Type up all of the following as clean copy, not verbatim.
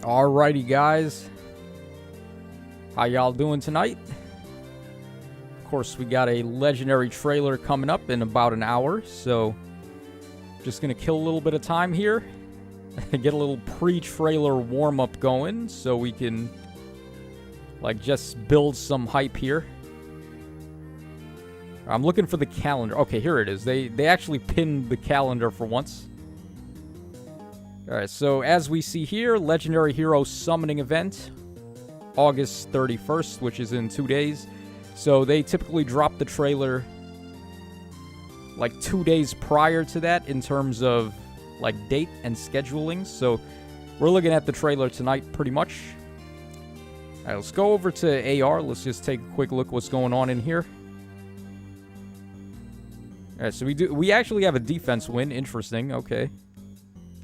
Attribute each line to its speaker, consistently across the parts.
Speaker 1: Alrighty, guys. How y'all doing tonight? Of course, we got a legendary trailer coming up in about an hour, so just gonna kill a little bit of time here and get a little pre-trailer warm-up going so we can, like, just build some hype here. I'm looking for the calendar. Okay, here it is. They actually pinned the calendar for once. Alright, so as we see here, Legendary Hero Summoning Event, August 31st, which is in 2 days. So they typically drop the trailer like 2 days prior to that in terms of like date and scheduling. So we're looking at the trailer tonight pretty much. Alright, let's go over to AR. Let's just take a quick look what's going on in here. Alright, so we actually have a defense win. Interesting. Okay.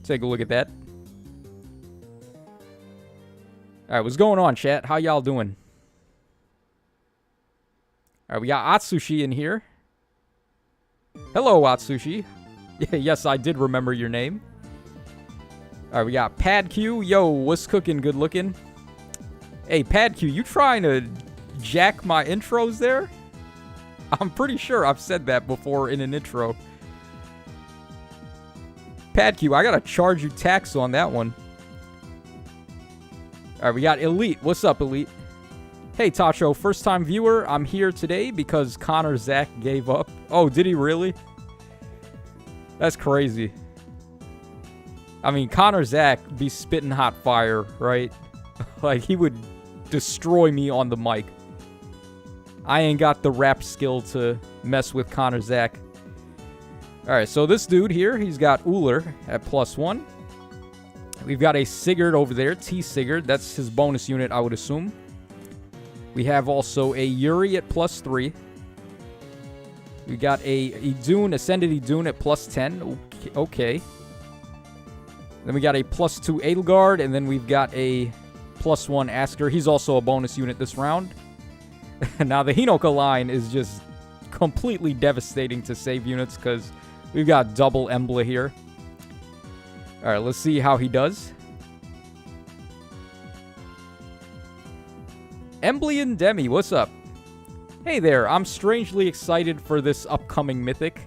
Speaker 1: Take a look at that. Alright, what's going on, chat? How y'all doing? Alright, we got Atsushi in here. Hello, Atsushi. Yes, I did remember your name. Alright, we got Pad Q. Yo, what's cooking? Good looking. Hey, Pad Q, you trying to jack my intros there? I'm pretty sure I've said that before in an intro. Pad Q, I gotta charge you tax on that one. Alright, we got Elite. What's up, Elite? Hey, Tacho, first time viewer. I'm here today because Connor Zach gave up. Oh, did he really? That's crazy. I mean, Connor Zach be spitting hot fire, right? Like, he would destroy me on the mic. I ain't got the rap skill to mess with Connor Zach. Alright, so this dude here, he's got Uller at +1. We've got a Sigurd over there, T Sigurd. That's his bonus unit, I would assume. We have also a Yuri at +3. We got a Idun, Ascended Idun at +10. Okay. Then we got a +2 Edelgard, and then we've got a +1 Asker. He's also a bonus unit this round. Now, the Hinoka line is just completely devastating to save units because we've got double Emblem here. Alright, let's see how he does. Emblem Demi, what's up? Hey there, I'm strangely excited for this upcoming mythic.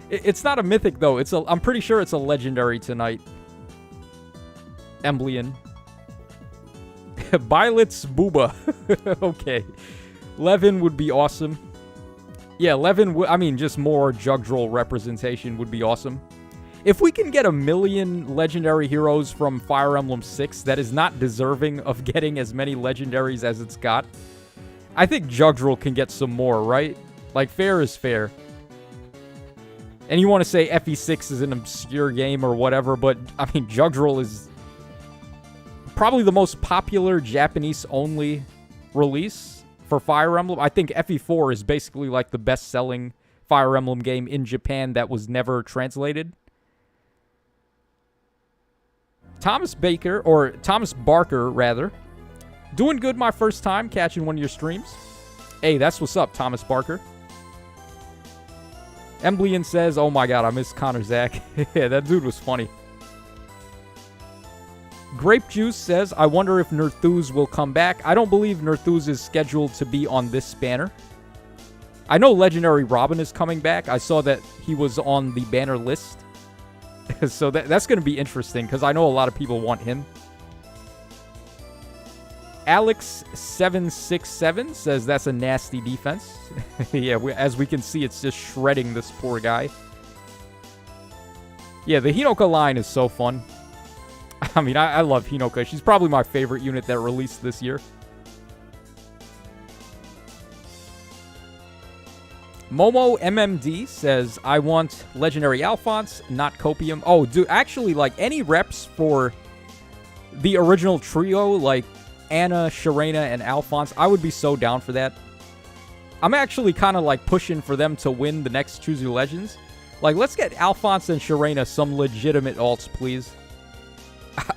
Speaker 1: It's not a mythic, though. I'm pretty sure it's a legendary tonight. Emblem. Violet's Booba. Okay. Levin would be awesome. Yeah, Levin, I mean, just more Jugdral representation would be awesome. If we can get 1 million legendary heroes from Fire Emblem 6 that is not deserving of getting as many legendaries as it's got, I think Jugdral can get some more, right? Like, fair is fair. And you want to say FE6 is an obscure game or whatever, but, I mean, Jugdral is probably the most popular Japanese-only release for Fire Emblem. I think FE4 is basically like the best-selling Fire Emblem game in Japan that was never translated. Thomas Barker, rather. Doing good my first time catching one of your streams. Hey, that's what's up, Thomas Barker. Emblem says, oh my god, I miss Connor Zach. Yeah, that dude was funny. Grape Juice says, I wonder if Nerthuz will come back. I don't believe Nerthuz is scheduled to be on this banner. I know Legendary Robin is coming back. I saw that he was on the banner list. So that's going to be interesting, because I know a lot of people want him. Alex767 says that's a nasty defense. Yeah, as we can see, it's just shredding this poor guy. Yeah, the Hinoka line is so fun. I mean, I love Hinoka. She's probably my favorite unit that released this year. Momo MMD says, I want Legendary Alphonse, not Copium. Oh, dude, actually, like, any reps for the original trio, like Anna, Sharena, and Alphonse, I would be so down for that. I'm actually kind of, like, pushing for them to win the next Choose Your Legends. Like, let's get Alphonse and Sharena some legitimate alts, please.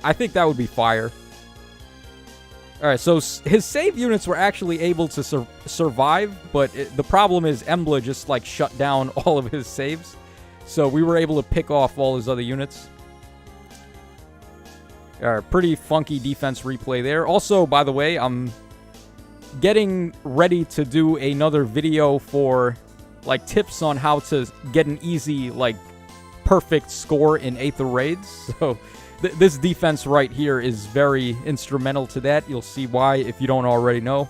Speaker 1: I think that would be fire. Alright, so his save units were actually able to survive, but the problem is Embla just, like, shut down all of his saves. So we were able to pick off all his other units. Pretty funky defense replay there. Also, by the way, I'm getting ready to do another video for, like, tips on how to get an easy, like, perfect score in Aether Raids. So, this defense right here is very instrumental to that. You'll see why if you don't already know.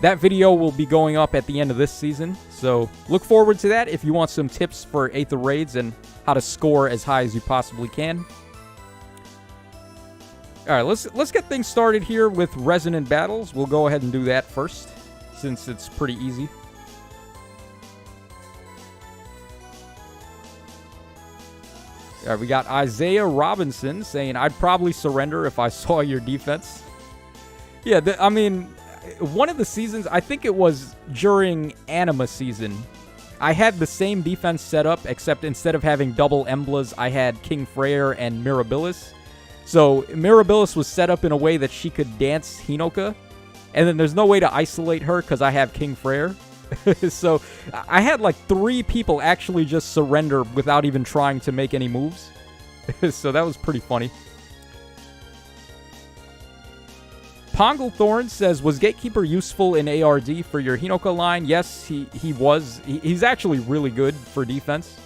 Speaker 1: That video will be going up at the end of this season, so look forward to that if you want some tips for Aether Raids and how to score as high as you possibly can. Alright, let's get things started here with Resonant Battles. We'll go ahead and do that first, since it's pretty easy. Alright, we got Isaiah Robinson saying, I'd probably surrender if I saw your defense. Yeah, I mean, one of the seasons, I think it was during Anima season, I had the same defense set up, except instead of having double Emblas, I had King Freyr and Mirabilis. So, Mirabilis was set up in a way that she could dance Hinoka, and then there's no way to isolate her because I have King Freyr. So, I had like 3 people actually just surrender without even trying to make any moves. So, that was pretty funny. Ponglethorn says, was Gatekeeper useful in ARD for your Hinoka line? Yes, he was. He's actually really good for defense.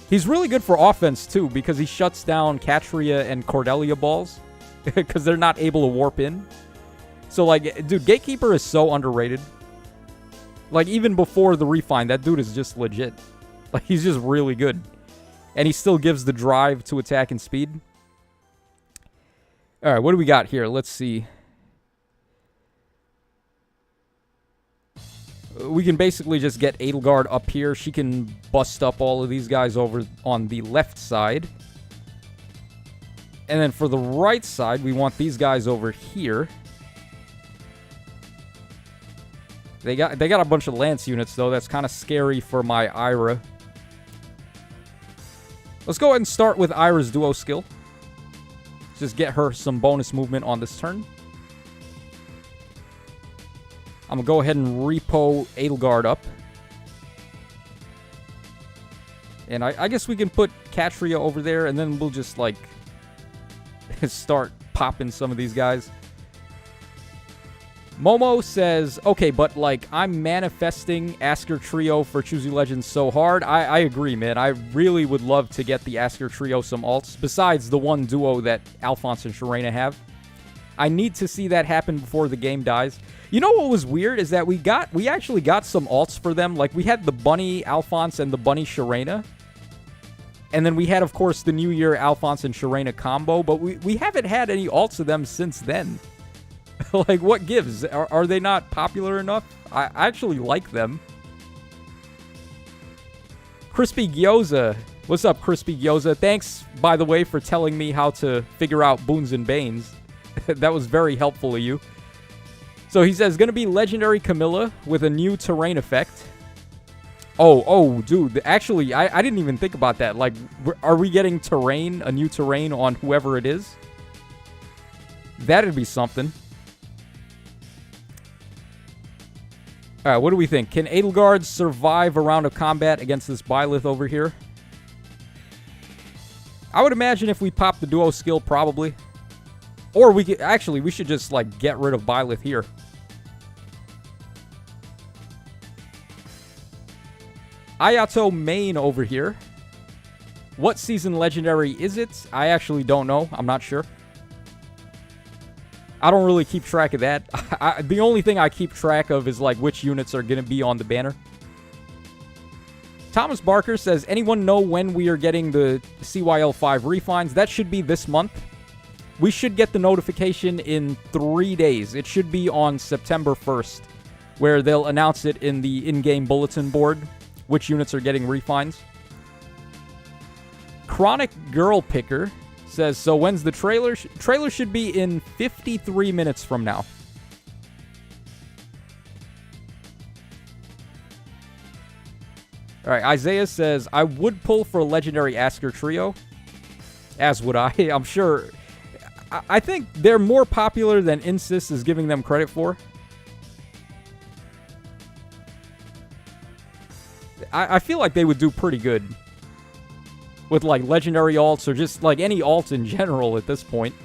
Speaker 1: He's really good for offense, too, because he shuts down Catria and Cordelia balls. Because they're not able to warp in. So, like, dude, Gatekeeper is so underrated. Like, even before the refine, that dude is just legit. Like, he's just really good. And he still gives the drive to attack and speed. Alright, what do we got here? Let's see. We can basically just get Edelgard up here. She can bust up all of these guys over on the left side. And then for the right side, we want these guys over here. They got a bunch of Lance units, though. That's kind of scary for my Ira. Let's go ahead and start with Ira's duo skill. Just get her some bonus movement on this turn. I'm going to go ahead and repo Edelgard up. And I guess we can put Catria over there, and then we'll just, like, start popping some of these guys. Momo says, okay, but, like, I'm manifesting Asker Trio for Choosy Legends so hard. I agree, man. I really would love to get the Asker Trio some alts, besides the one duo that Alphonse and Sharena have. I need to see that happen before the game dies. You know what was weird is that we actually got some alts for them. Like, we had the Bunny Alphonse and the Bunny Sharena. And then we had, of course, the New Year Alphonse and Sharena combo, but we haven't had any alts of them since then. Like, what gives? Are they not popular enough? I actually like them. Crispy Gyoza. What's up, Crispy Gyoza? Thanks, by the way, for telling me how to figure out Boons and Banes. That was very helpful of you. So he says, going to be Legendary Camilla with a new terrain effect. Oh, dude. Actually, I didn't even think about that. Like, are we getting terrain, a new terrain on whoever it is? That'd be something. Alright, what do we think? Can Edelgard survive a round of combat against this Byleth over here? I would imagine if we pop the duo skill, probably. Or we could, actually, we should just, like, get rid of Byleth here. Ayato Main over here. What season legendary is it? I actually don't know. I'm not sure. I don't really keep track of that. The only thing I keep track of is, like, which units are going to be on the banner. Thomas Barker says, anyone know when we are getting the CYL5 refines? That should be this month. We should get the notification in 3 days. It should be on September 1st, where they'll announce it in the in-game bulletin board, which units are getting refines. Chronic Girl Picker says, so when's the trailer? Trailer should be in 53 minutes from now. Alright, Isaiah says, I would pull for a legendary Asker Trio. As would I. I'm sure. I think they're more popular than Insys is giving them credit for. I feel like they would do pretty good. with like legendary alts or just like any alt in general at this point.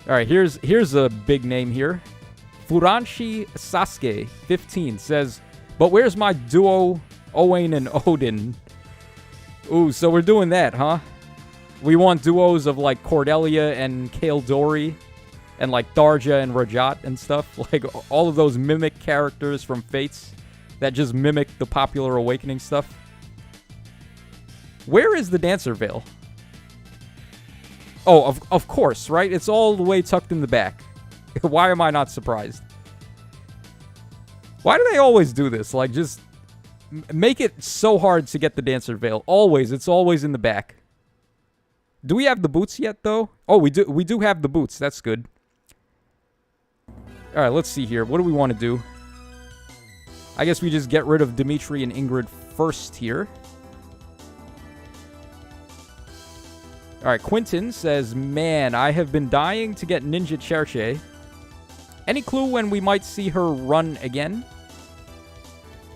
Speaker 1: All right, here's a big name here. Furanshi Sasuke 15 says, "But where's my duo Owain and Odin?" Ooh, so we're doing that, huh? We want duos of like Cordelia and Kaeldori and like Tharja and Rajat and stuff. Like all of those mimic characters from Fates that just mimic the popular Awakening stuff. Where is the Dancer Veil? Oh, of course, right? It's all the way tucked in the back. Why am I not surprised? Why do they always do this? Like, just make it so hard to get the Dancer Veil. Always. It's always in the back. Do we have the boots yet, though? Oh, we do. We do have the boots. That's good. All right, let's see here. What do we want to do? I guess we just get rid of Dimitri and Ingrid first here. All right, Quentin says, "Man, I have been dying to get Ninja Cherche. Any clue when we might see her run again?"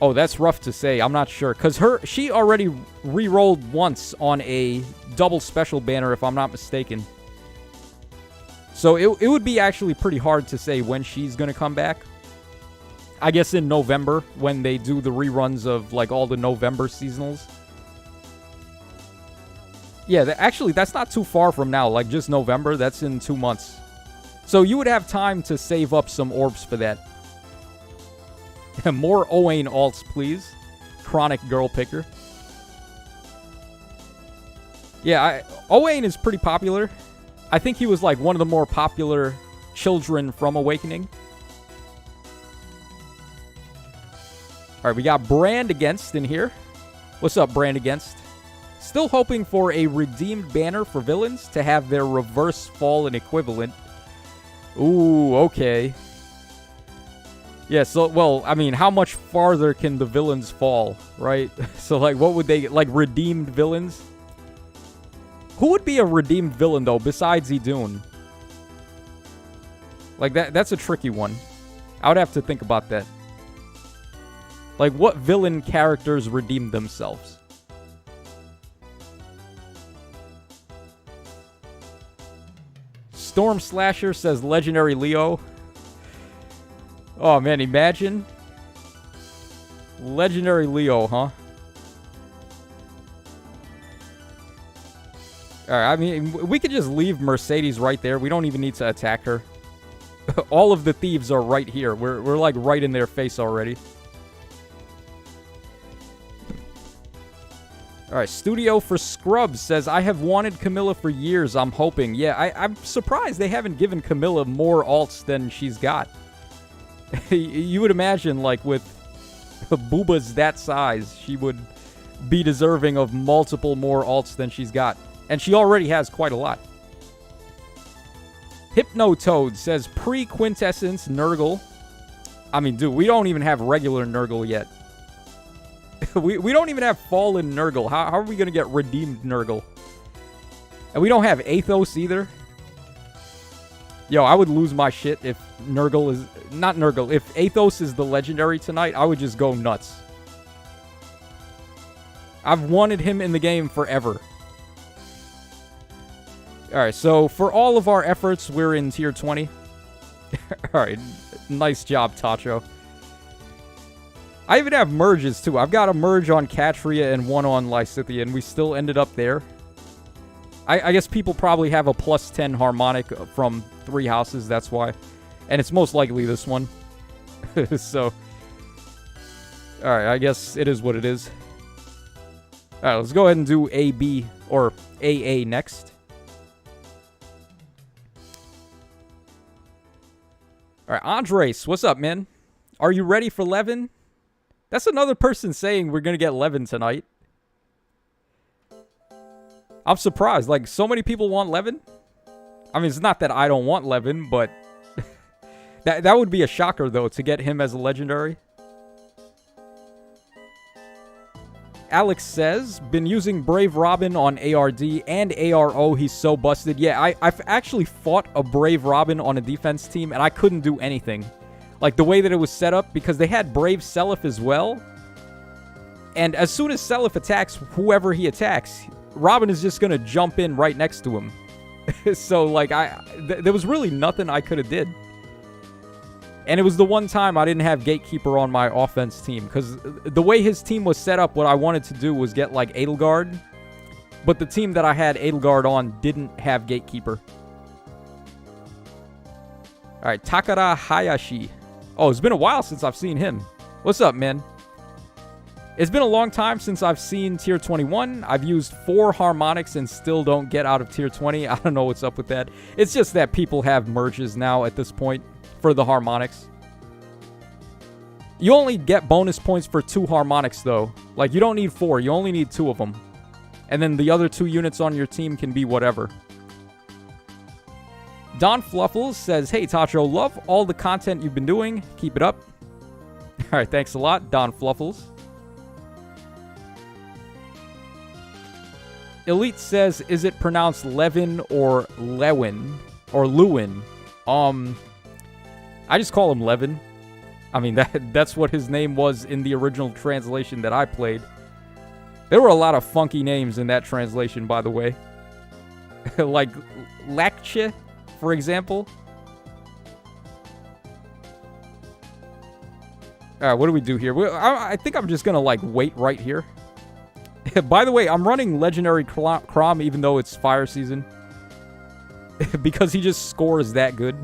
Speaker 1: Oh, that's rough to say. I'm not sure. Because she already re-rolled once on a double special banner, if I'm not mistaken. So it would be actually pretty hard to say when she's going to come back. I guess in November, when they do the reruns of like all the November seasonals. Yeah, actually, that's not too far from now. Like, just November, that's in 2 months. So you would have time to save up some orbs for that. More Owain alts, please. Chronic Girl Picker. Yeah, Owain is pretty popular. I think he was, like, one of the more popular children from Awakening. Alright, we got Brand Against in here. What's up, Brand Against? Still hoping for a redeemed banner for villains to have their reverse fallen equivalent. Ooh, okay. Yeah, so, well, I mean, how much farther can the villains fall, right? So, like, what would they, like, redeemed villains? Who would be a redeemed villain, though, besides Idun? Like, that's a tricky one. I would have to think about that. Like, what villain characters redeemed themselves? Storm Slasher says Legendary Leo. Oh, man, imagine. Legendary Leo, huh? Alright, I mean, we could just leave Mercedes right there. We don't even need to attack her. All of the thieves are right here. We're like right in their face already. Alright, Studio for Scrubs says, "I have wanted Camilla for years, I'm hoping." Yeah, I'm surprised they haven't given Camilla more alts than she's got. You would imagine, like, with boobas that size, she would be deserving of multiple more alts than she's got. And she already has quite a lot. Hypnotoad says, "Pre-Quintessence Nurgle." I mean, dude, we don't even have regular Nurgle yet. we don't even have Fallen Nurgle. How are we going to get Redeemed Nurgle? And we don't have Athos either. Yo, I would lose my shit if Nurgle is... Not Nurgle. If Athos is the legendary tonight, I would just go nuts. I've wanted him in the game forever. Alright, so for all of our efforts, we're in tier 20. Alright, nice job, Tacho. I even have merges, too. I've got a merge on Catria and one on Lysithia, and we still ended up there. I guess people probably have a plus 10 harmonic from 3 houses, that's why. And it's most likely this one. So, alright, I guess it is what it is. Alright, let's go ahead and do AB, or AA next. Alright, Andres, what's up, man? Are you ready for Levin? That's another person saying we're going to get Levin tonight. I'm surprised. Like, so many people want Levin. I mean, it's not that I don't want Levin, but... that would be a shocker, though, to get him as a legendary. Alex says, "Been using Brave Robin on ARD and ARO. He's so busted." Yeah, I've actually fought a Brave Robin on a defense team, and I couldn't do anything. Like, the way that it was set up, because they had Brave Seliph as well, And as soon as Seliph attacks whoever he attacks, Robin is just going to jump in right next to him. So, like, there was really nothing I could have did. And it was the one time I didn't have Gatekeeper on my offense team. Because the way his team was set up, what I wanted to do was get, like, Edelgard. But the team that I had Edelgard on didn't have Gatekeeper. Alright, Takara Hayashi. Oh, it's been a while since I've seen him. What's up, man? It's been a long time since I've seen Tier 21. I've used 4 Harmonics and still don't get out of Tier 20. I don't know what's up with that. It's just that people have merges now at this point for the Harmonics. You only get bonus points for 2 Harmonics, though. Like, you don't need 4. You only need 2 of them. And then the other 2 units on your team can be whatever. Don Fluffles says, hey, Tacho, love all the content you've been doing. Keep it up. All right, thanks a lot, Don Fluffles. Elite says, is it pronounced Levin or Lewin? Or Lewin? I just call him Levin. I mean, that's what his name was in the original translation that I played. There were a lot of funky names in that translation, by the way. Like, Lakche, for example. Alright, what do we do here? I think I'm just gonna, like, wait right here. By the way, I'm running Legendary Crom even though it's fire season. Because he just scores that good.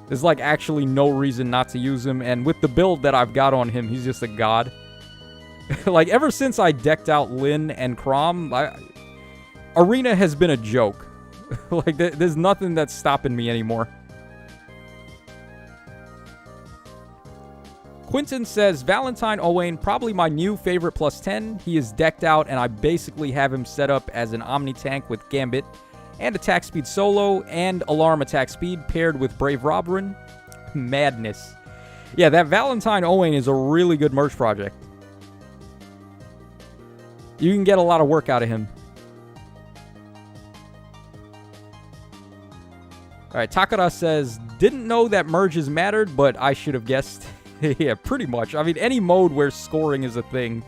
Speaker 1: There's, like, actually no reason not to use him. And with the build that I've got on him, he's just a god. Like, ever since I decked out Lyn and Crom, Arena has been a joke. Like, there's nothing that's stopping me anymore. Quinton says, Valentine Owain, probably my new favorite +10. He is decked out, and I basically have him set up as an Omni tank with Gambit and attack speed solo and alarm attack speed paired with Brave Robin. Madness. Yeah, that Valentine Owain is a really good merch project. You can get a lot of work out of him. Alright, Takara says, didn't know that merges mattered, but I should have guessed. Yeah, pretty much. I mean, any mode where scoring is a thing,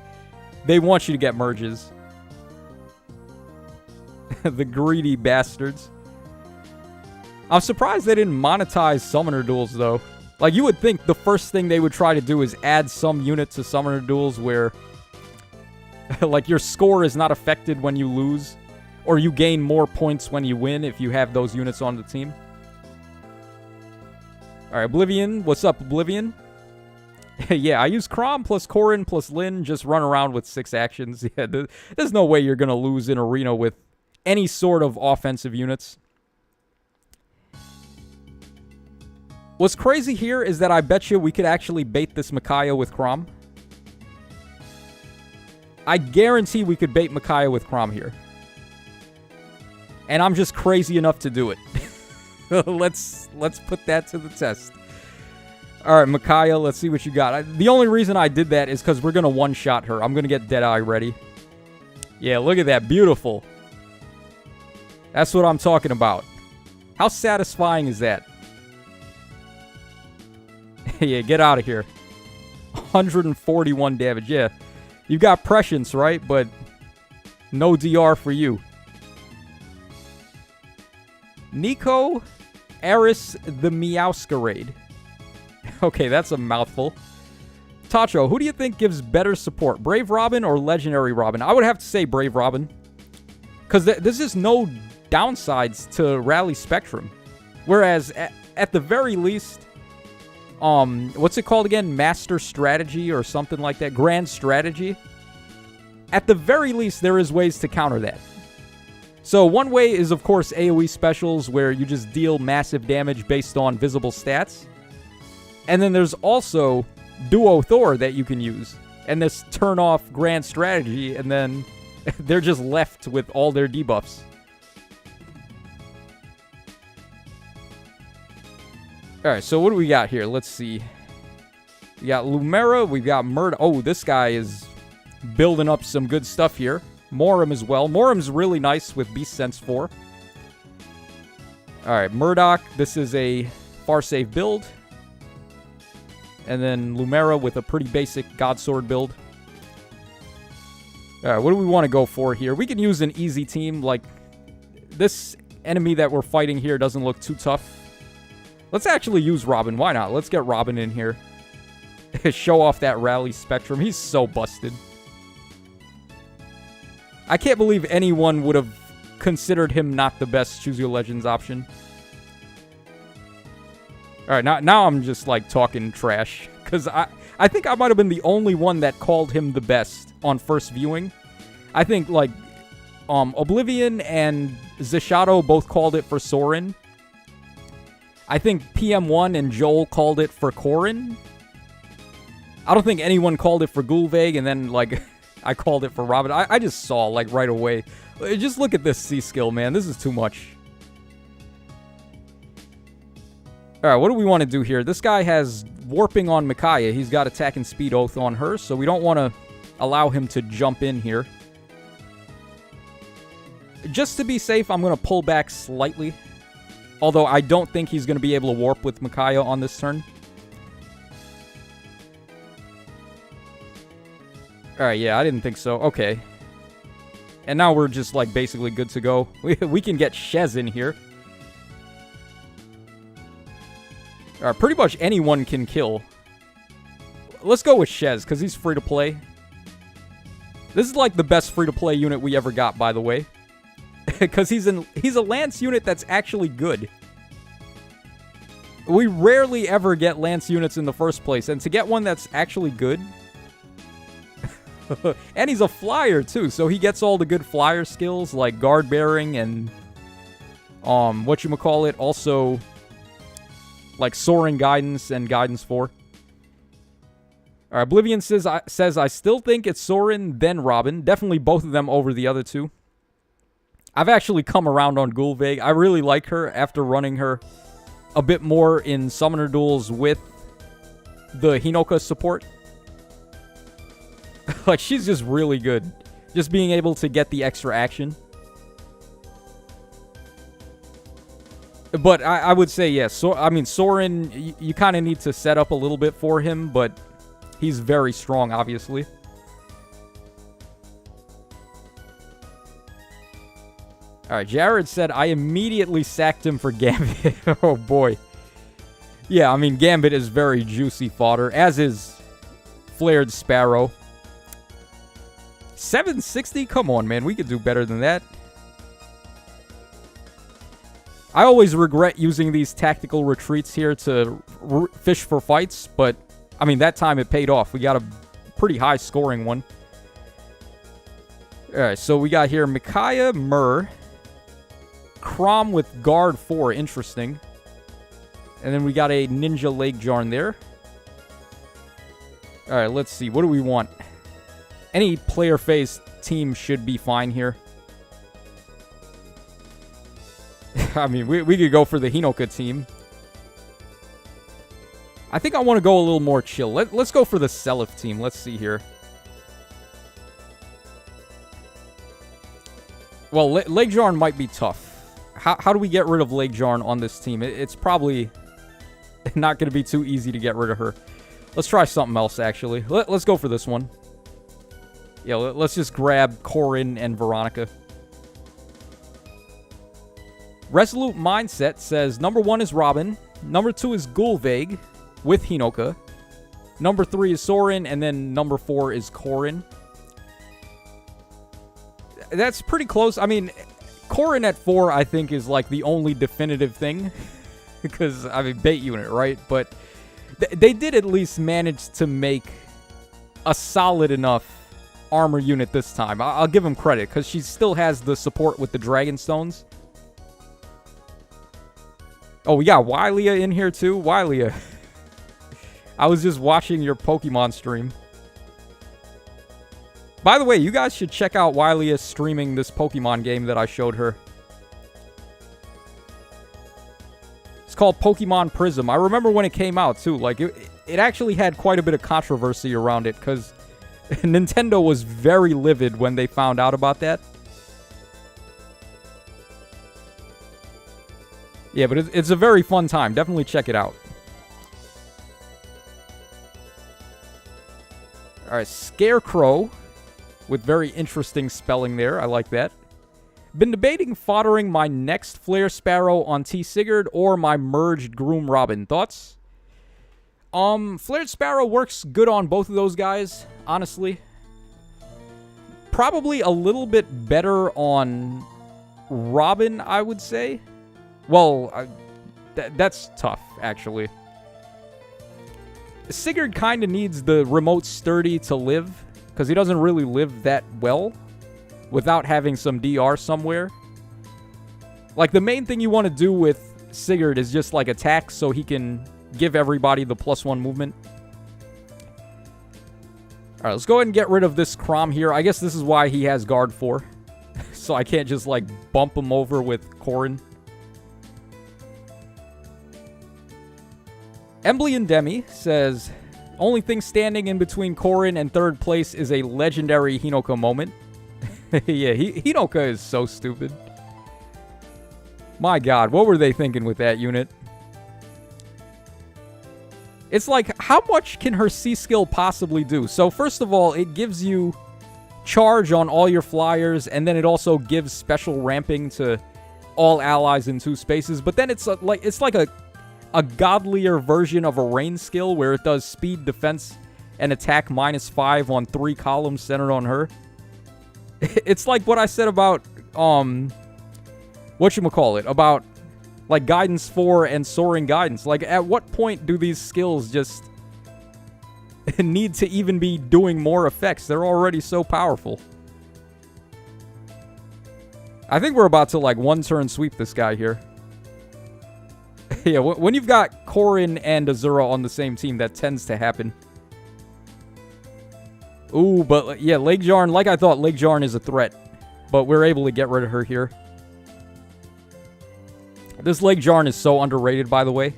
Speaker 1: they want you to get merges. The greedy bastards. I'm surprised they didn't monetize Summoner Duels, though. Like, you would think the first thing they would try to do is add some unit to Summoner Duels where, like, your score is not affected when you lose, or you gain more points when you win if you have those units on the team. Alright, Oblivion. What's up, Oblivion? Yeah, I use Crom plus Corrin plus Lyn, just run around with 6 actions. Yeah, there's no way you're going to lose in Arena with any sort of offensive units. What's crazy here is that I bet you we could actually bait this Micaiah with Crom. I guarantee we could bait Micaiah with Crom here. And I'm just crazy enough to do it. Let's put that to the test. Alright, Micaiah, let's see what you got. The only reason I did that is because we're going to one-shot her. I'm going to get Deadeye ready. Yeah, look at that. Beautiful. That's what I'm talking about. How satisfying is that? Yeah, get out of here. 141 damage. Yeah, you got prescience, right? But no DR for you. Nico Eris the Meowscarade. Okay, that's a mouthful. Tacho, who do you think gives better support? Brave Robin or Legendary Robin? I would have to say Brave Robin. Because there's just no downsides to Rally Spectrum. Whereas, at the very least, what's it called again? Master Strategy or something like that? Grand Strategy? At the very least, there is ways to counter that. So one way is, of course, AoE specials, where you just deal massive damage based on visible stats. And then there's also Duo Thor that you can use. And this turn off Grand Strategy, and then they're just left with all their debuffs. Alright, so what do we got here? Let's see. We got Lumera, we've got Murd. Oh, this guy is building up some good stuff here. Morim as well. Morim's really nice with Beast Sense 4. Alright, Murdoch. This is a far save build. And then Lumera with a pretty basic God Sword build. Alright, what do we want to go for here? We can use an easy team. Like, this enemy that we're fighting here doesn't look too tough. Let's actually use Robin. Why not? Let's get Robin in here. Show off that rally spectrum. He's so busted. I can't believe anyone would have considered him not the best Choose Your Legends option. Alright, now I'm just, like, talking trash. Because I think I might have been the only one that called him the best on first viewing. I think, like, Oblivion and Zishadow both called it for Sorin. I think PM1 and Joel called it for Corrin. I don't think anyone called it for Gulveig, and then, like, I called it for Robin. I just saw, like, right away. Just look at this C-skill, man. This is too much. Alright, what do we want to do here? This guy has warping on Micaiah. He's got attack and speed oath on her, so we don't want to allow him to jump in here. Just to be safe, I'm going to pull back slightly. Although I don't think he's going to be able to warp with Micaiah on this turn. Alright, yeah, I didn't think so. Okay. And now we're just, like, basically good to go. We can get Shez in here. Alright, pretty much anyone can kill. Let's go with Shez, because he's free to play. This is, like, the best free-to-play unit we ever got, by the way. Because he's a Lance unit that's actually good. We rarely ever get Lance units in the first place, and to get one that's actually good... and he's a flyer, too, so he gets all the good flyer skills, like guard bearing and... whatchamacallit, also... like soaring guidance and guidance 4. Alright, Oblivion says I still think it's Sorin, then Robin. Definitely both of them over the other two. I've actually come around on Gulveig. I really like her after running her a bit more in Summoner Duels with the Hinoka support. Like, she's just really good. Just being able to get the extra action. But I would say, yes. Yeah, I mean, Sorin, you kind of need to set up a little bit for him, but he's very strong, obviously. Alright, Jared said, I immediately sacked him for Gambit. Oh, boy. Yeah, I mean, Gambit is very juicy fodder, as is Flared Sparrow. 760? Come on, man. We could do better than that. I always regret using these tactical retreats here to fish for fights, but, I mean, that time it paid off. We got a pretty high scoring one. Alright, so we got here Micaiah, Myrrh, Crom with Guard 4, interesting. And then we got a Ninja Lake Jarn there. Alright, let's see. What do we want? Any player phase team should be fine here. I mean, we could go for the Hinoka team. I think I want to go a little more chill. Let's go for the Seliph team. Let's see here. Well, Lake Jarn might be tough. How do we get rid of Lake Jarn on this team? It's probably not going to be too easy to get rid of her. Let's try something else, actually. Let's go for this one. Yeah, let's just grab Corrin and Veronica. Resolute Mindset says, number 1 is Robin. Number 2 is Gulveig with Hinoka. Number 3 is Sorin. And then number 4 is Corrin. That's pretty close. I mean, Corrin at 4, I think, is like the only definitive thing. Because, I mean, bait unit, right? But they did at least manage to make a solid enough armor unit this time. I'll give them credit, because she still has the support with the Dragon Stones. Oh, we got Wylia in here, too. Wylia. I was just watching your Pokemon stream. By the way, you guys should check out Wylia streaming this Pokemon game that I showed her. It's called Pokemon Prism. I remember when it came out, too. Like, it actually had quite a bit of controversy around it, because Nintendo was very livid when they found out about that. Yeah, but it's a very fun time. Definitely check it out. Alright, Scarecrow with very interesting spelling there. I like that. Been debating foddering my next Flare Sparrow on T. Sigurd or my merged Groom Robin. Thoughts? Flared Sparrow works good on both of those guys, honestly. Probably a little bit better on Robin, I would say. Well, that's tough, actually. Sigurd kind of needs the remote sturdy to live, because he doesn't really live that well without having some DR somewhere. Like, the main thing you want to do with Sigurd is just, like, attack so he can give everybody the +1 movement. Alright, let's go ahead and get rid of this Crom here. I guess this is why he has Guard 4. So I can't just, like, bump him over with Corrin. Emblem Demi says, only thing standing in between Corrin and third place is a legendary Hinoka moment. Yeah, Hinoka is so stupid. My god, what were they thinking with that unit? It's like, how much can her C-skill possibly do? So first of all, it gives you charge on all your flyers, and then it also gives special ramping to all allies in 2 spaces. But then it's like a godlier version of a rain skill where it does speed, defense, and attack -5 on 3 columns centered on her. It's like what I said about, whatchamacallit, about, like, Guidance 4 and Soaring Guidance. Like, at what point do these skills just need to even be doing more effects? They're already so powerful. I think we're about to, like, one-turn sweep this guy here. Yeah, when you've got Corrin and Azura on the same team, that tends to happen. Ooh, but yeah, Lake Jarn, like I thought, Lake Jarn is a threat. But we're able to get rid of her here. This Lake Jarn is so underrated, by the way.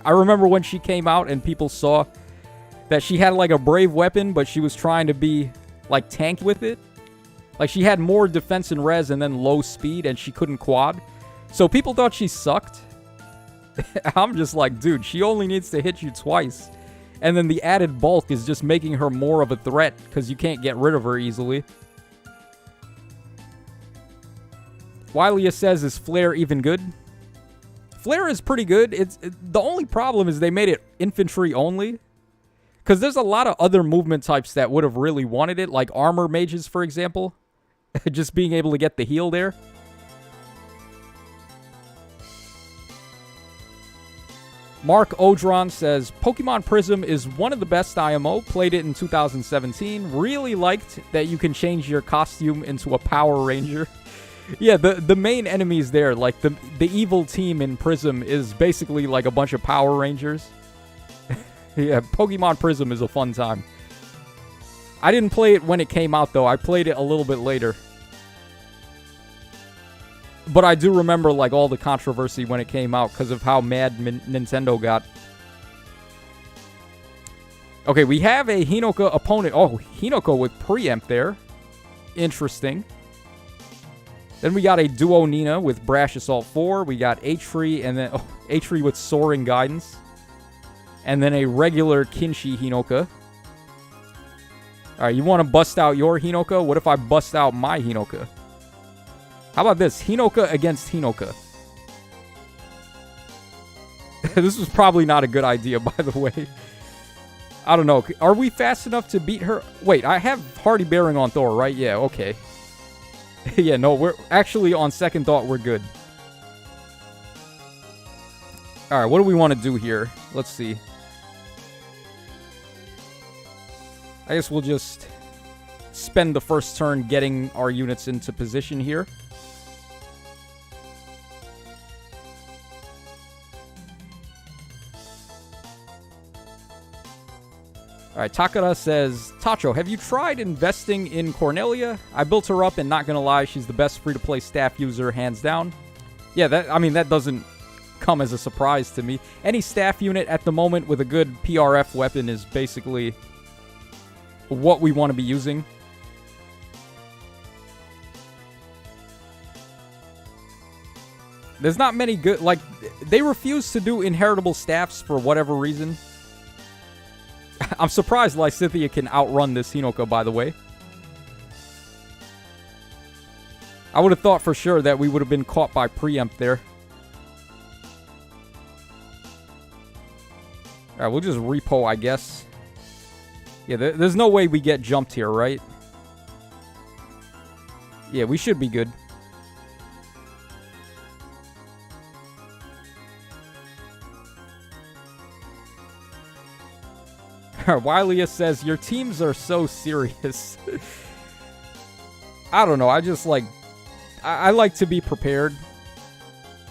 Speaker 1: I remember when she came out and people saw that she had like a brave weapon, but she was trying to be like tanked with it. Like she had more defense and res and then low speed and she couldn't quad. So people thought she sucked. I'm just like, dude, she only needs to hit you twice. And then the added bulk is just making her more of a threat because you can't get rid of her easily. Wylia says, is Flare even good? Flare is pretty good. The only problem is they made it infantry only. Because there's a lot of other movement types that would have really wanted it. Like armor mages, for example. Just being able to get the heal there. Mark Odron says, Pokemon Prism is one of the best IMO. Played it in 2017. Really liked that you can change your costume into a Power Ranger. Yeah, the main enemies there, like the evil team in Prism is basically like a bunch of Power Rangers. Yeah, Pokemon Prism is a fun time. I didn't play it when it came out, though. I played it a little bit later. But I do remember, like, all the controversy when it came out because of how mad Nintendo got. Okay, we have a Hinoka opponent. Oh, Hinoka with preempt there. Interesting. Then we got a Duo Nina with Brash Assault 4. We got Atri, and then Atri with Soaring Guidance. And then a regular Kinshi Hinoka. Alright, you want to bust out your Hinoka? What if I bust out my Hinoka? How about this? Hinoka against Hinoka. This was probably not a good idea, by the way. I don't know. Are we fast enough to beat her? Wait, I have Hardy Bearing on Thor, right? Yeah, okay. Yeah, no, we're actually, on second thought, we're good. Alright, what do we want to do here? Let's see. I guess we'll just spend the first turn getting our units into position here. Alright, Takara says, Tacho, have you tried investing in Cornelia? I built her up and not gonna lie, she's the best free-to-play staff user, hands down. Yeah, that doesn't come as a surprise to me. Any staff unit at the moment with a good PRF weapon is basically what we want to be using. There's not many good, like, they refuse to do inheritable staffs for whatever reason. I'm surprised Lysithea can outrun this Hinoka, by the way. I would have thought for sure that we would have been caught by preempt there. Alright, we'll just repo, I guess. Yeah, there's no way we get jumped here, right? Yeah, we should be good. Wylia says, your teams are so serious. I don't know, I just like... I like to be prepared.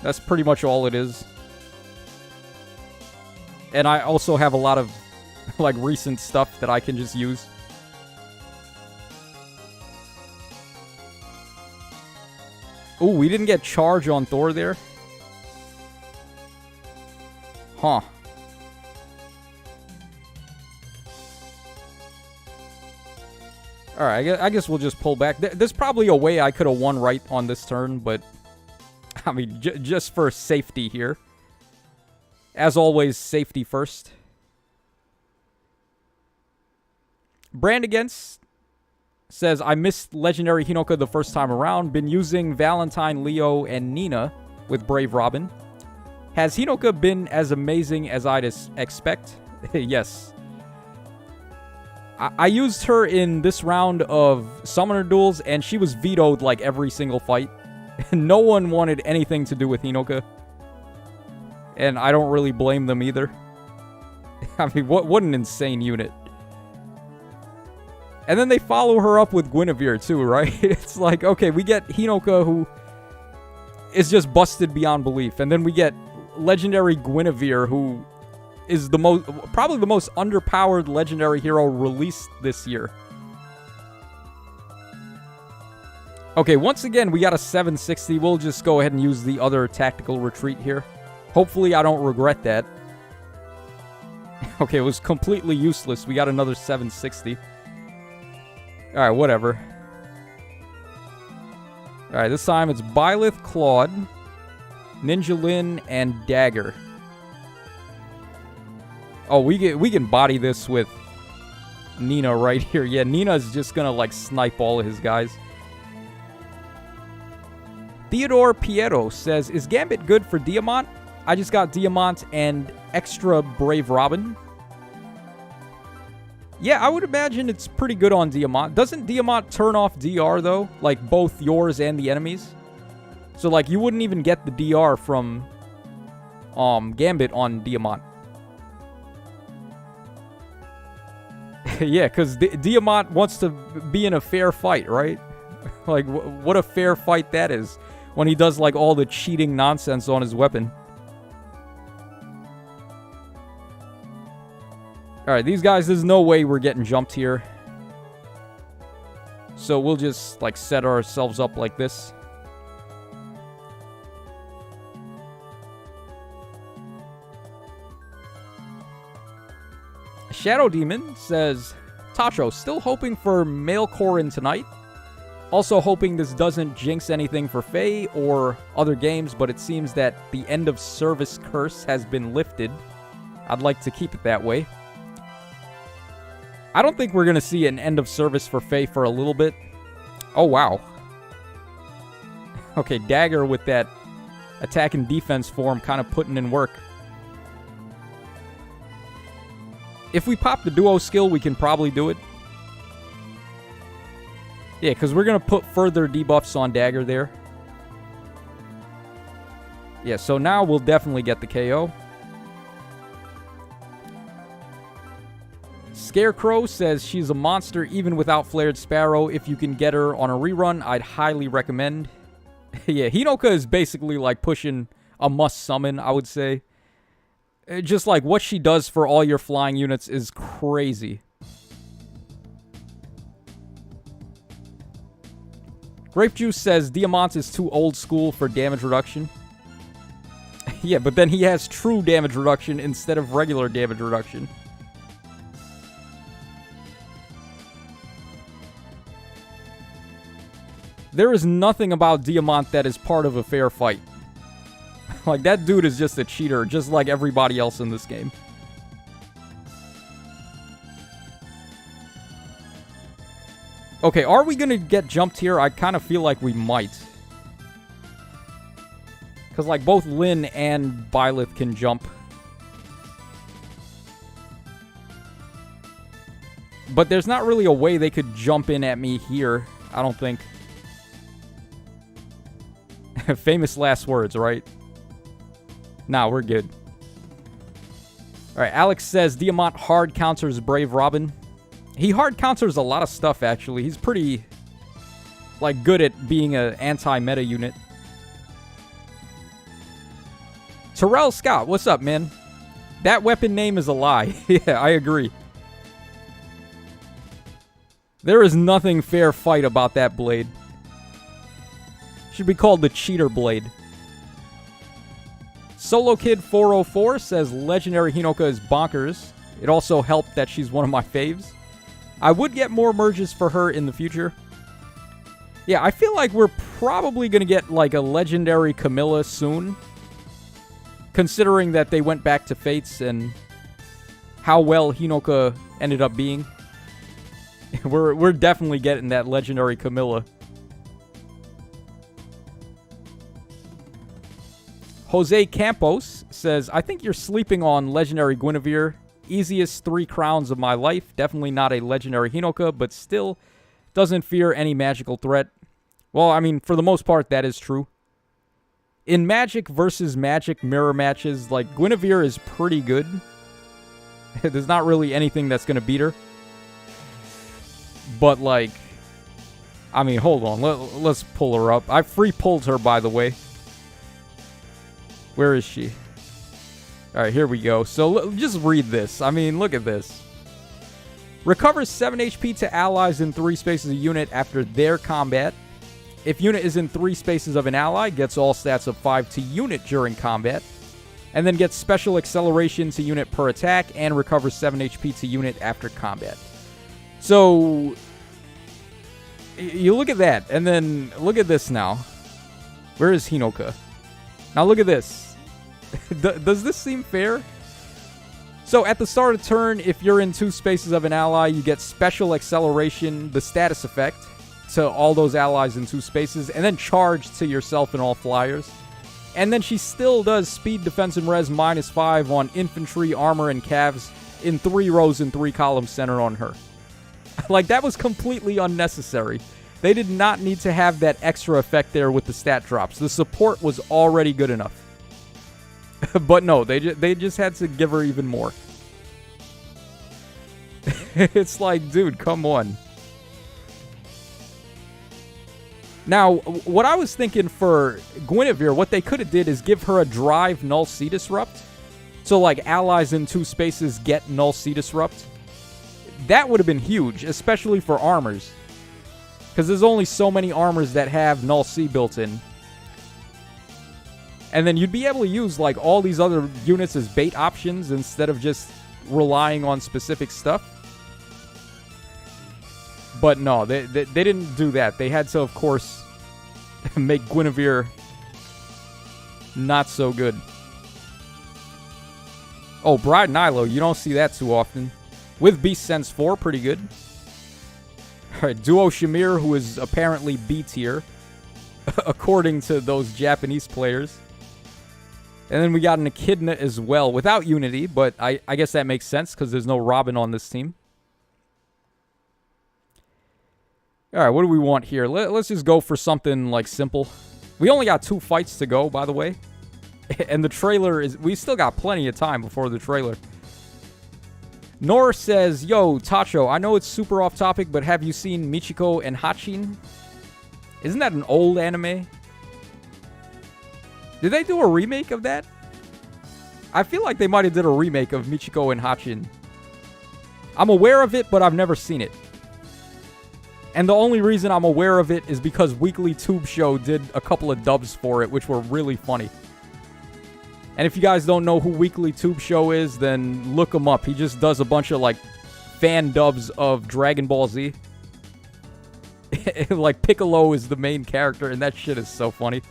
Speaker 1: That's pretty much all it is. And I also have a lot of, like, recent stuff that I can just use. Ooh, we didn't get charge on Thor there. Huh. Alright, I guess we'll just pull back. There's probably a way I could have won right on this turn, but... I mean, just for safety here. As always, safety first. Brand Against says, I missed Legendary Hinoka the first time around. Been using Valentine, Leo, and Nina with Brave Robin. Has Hinoka been as amazing as I'd expect? Yes. I used her in this round of Summoner Duels, and she was vetoed like every single fight. No one wanted anything to do with Hinoka. And I don't really blame them either. I mean, what an insane unit. And then they follow her up with Guinevere too, right? It's like, okay, we get Hinoka who is just busted beyond belief. And then we get Legendary Guinevere who is the probably the most underpowered legendary hero released this year. Okay, once again, we got a 760. We'll just go ahead and use the other tactical retreat here. Hopefully, I don't regret that. Okay, it was completely useless. We got another 760. Alright, whatever. Alright, this time it's Byleth, Claude, Ninja Lin, and Dagger. Oh, we can body this with Nina right here. Yeah, Nina's just gonna, like, snipe all of his guys. Theodore Piero says, is Gambit good for Diamant? I just got Diamant and extra Brave Robin. Yeah, I would imagine it's pretty good on Diamant. Doesn't Diamant turn off DR, though? Like, both yours and the enemies? So, like, you wouldn't even get the DR from Gambit on Diamant. Yeah, because Diamant wants to be in a fair fight, right? Like, what a fair fight that is when he does, like, all the cheating nonsense on his weapon. Alright, these guys, there's no way we're getting jumped here. So we'll just, like, set ourselves up like this. Shadow Demon says, Tacho, still hoping for Male Corin tonight. Also hoping this doesn't jinx anything for Faye or other games, but it seems that the end of service curse has been lifted. I'd like to keep it that way. I don't think we're going to see an end of service for Faye for a little bit. Oh, wow. Okay, Dagger with that attack and defense form kind of putting in work. If we pop the duo skill, we can probably do it. Yeah, because we're going to put further debuffs on Dagger there. Yeah, so now we'll definitely get the KO. Scarecrow says she's a monster even without Flared Sparrow. If you can get her on a rerun, I'd highly recommend. Yeah, Hinoka is basically like pushing a must summon, I would say. Just like what she does for all your flying units is crazy. Grape Juice says Diamant is too old school for damage reduction. Yeah, but then he has true damage reduction instead of regular damage reduction. There is nothing about Diamant that is part of a fair fight. Like, that dude is just a cheater, just like everybody else in this game. Okay, are we going to get jumped here? I kind of feel like we might. Because, like, both Lyn and Byleth can jump. But there's not really a way they could jump in at me here, I don't think. Famous last words, right? Nah, we're good. Alright, Alex says, Diamant hard counters Brave Robin. He hard counters a lot of stuff, actually. He's pretty, like, good at being an anti-meta unit. Terrell Scott, what's up, man? That weapon name is a lie. Yeah, I agree. There is nothing fair fight about that blade. Should be called the Cheater Blade. Solo Kid 404 says Legendary Hinoka is bonkers. It also helped that she's one of my faves. I would get more merges for her in the future. Yeah, I feel like we're probably going to get like a Legendary Camilla soon. Considering that they went back to Fates and how well Hinoka ended up being. We're definitely getting that Legendary Camilla. Jose Campos says, I think you're sleeping on Legendary Guinevere. Easiest 3 crowns of my life. Definitely not a Legendary Hinoka, but still doesn't fear any magical threat. Well, I mean, for the most part, that is true. In Magic versus Magic mirror matches, like, Guinevere is pretty good. There's not really anything that's going to beat her. But, like, I mean, hold on. Let's pull her up. I free pulled her, by the way. Where is she? Alright, here we go. So, just read this. I mean, look at this. Recovers 7 HP to allies in 3 spaces of unit after their combat. If unit is in 3 spaces of an ally, gets all stats of 5 to unit during combat. And then gets special acceleration to unit per attack and recovers 7 HP to unit after combat. So, you look at that, and then look at this now. Where is Hinoka? Now look at this. Does this seem fair? So at the start of turn, if you're in 2 spaces of an ally, you get special acceleration, the status effect, to all those allies in 2 spaces, and then charge to yourself and all flyers. And then she still does speed, defense, and res -5 on infantry, armor, and cavs in 3 rows and 3 columns centered on her. Like, that was completely unnecessary. They did not need to have that extra effect there with the stat drops. The support was already good enough. But no, they just had to give her even more. It's like, dude, come on. Now, what I was thinking for Guinevere, what they could have did is give her a drive Null Sea Disrupt. So, like, allies in 2 spaces get Null Sea Disrupt. That would have been huge, especially for armors. Because there's only so many armors that have Null Sea built in. And then you'd be able to use, like, all these other units as bait options instead of just relying on specific stuff. But no, they didn't do that. They had to, of course, make Guinevere not so good. Oh, Bride Nilo, you don't see that too often. With Beast Sense 4, pretty good. Alright, Duo Shamir, who is apparently B tier, according to those Japanese players. And then we got an Echidna as well, without Unity, but I guess that makes sense, because there's no Robin on this team. Alright, what do we want here? Let's just go for something, like, simple. We only got 2 fights to go, by the way. And the trailer is... we still got plenty of time before the trailer. Nor says, yo, Tacho, I know it's super off topic, but have you seen Michiko and Hachin? Isn't that an old anime? Did they do a remake of that? I feel like they might have did a remake of Michiko and Hachin. I'm aware of it, but I've never seen it. And the only reason I'm aware of it is because Weekly Tube Show did a couple of dubs for it, which were really funny. And if you guys don't know who Weekly Tube Show is, then look him up. He just does a bunch of, like, fan dubs of Dragon Ball Z. Like, Piccolo is the main character, and that shit is so funny.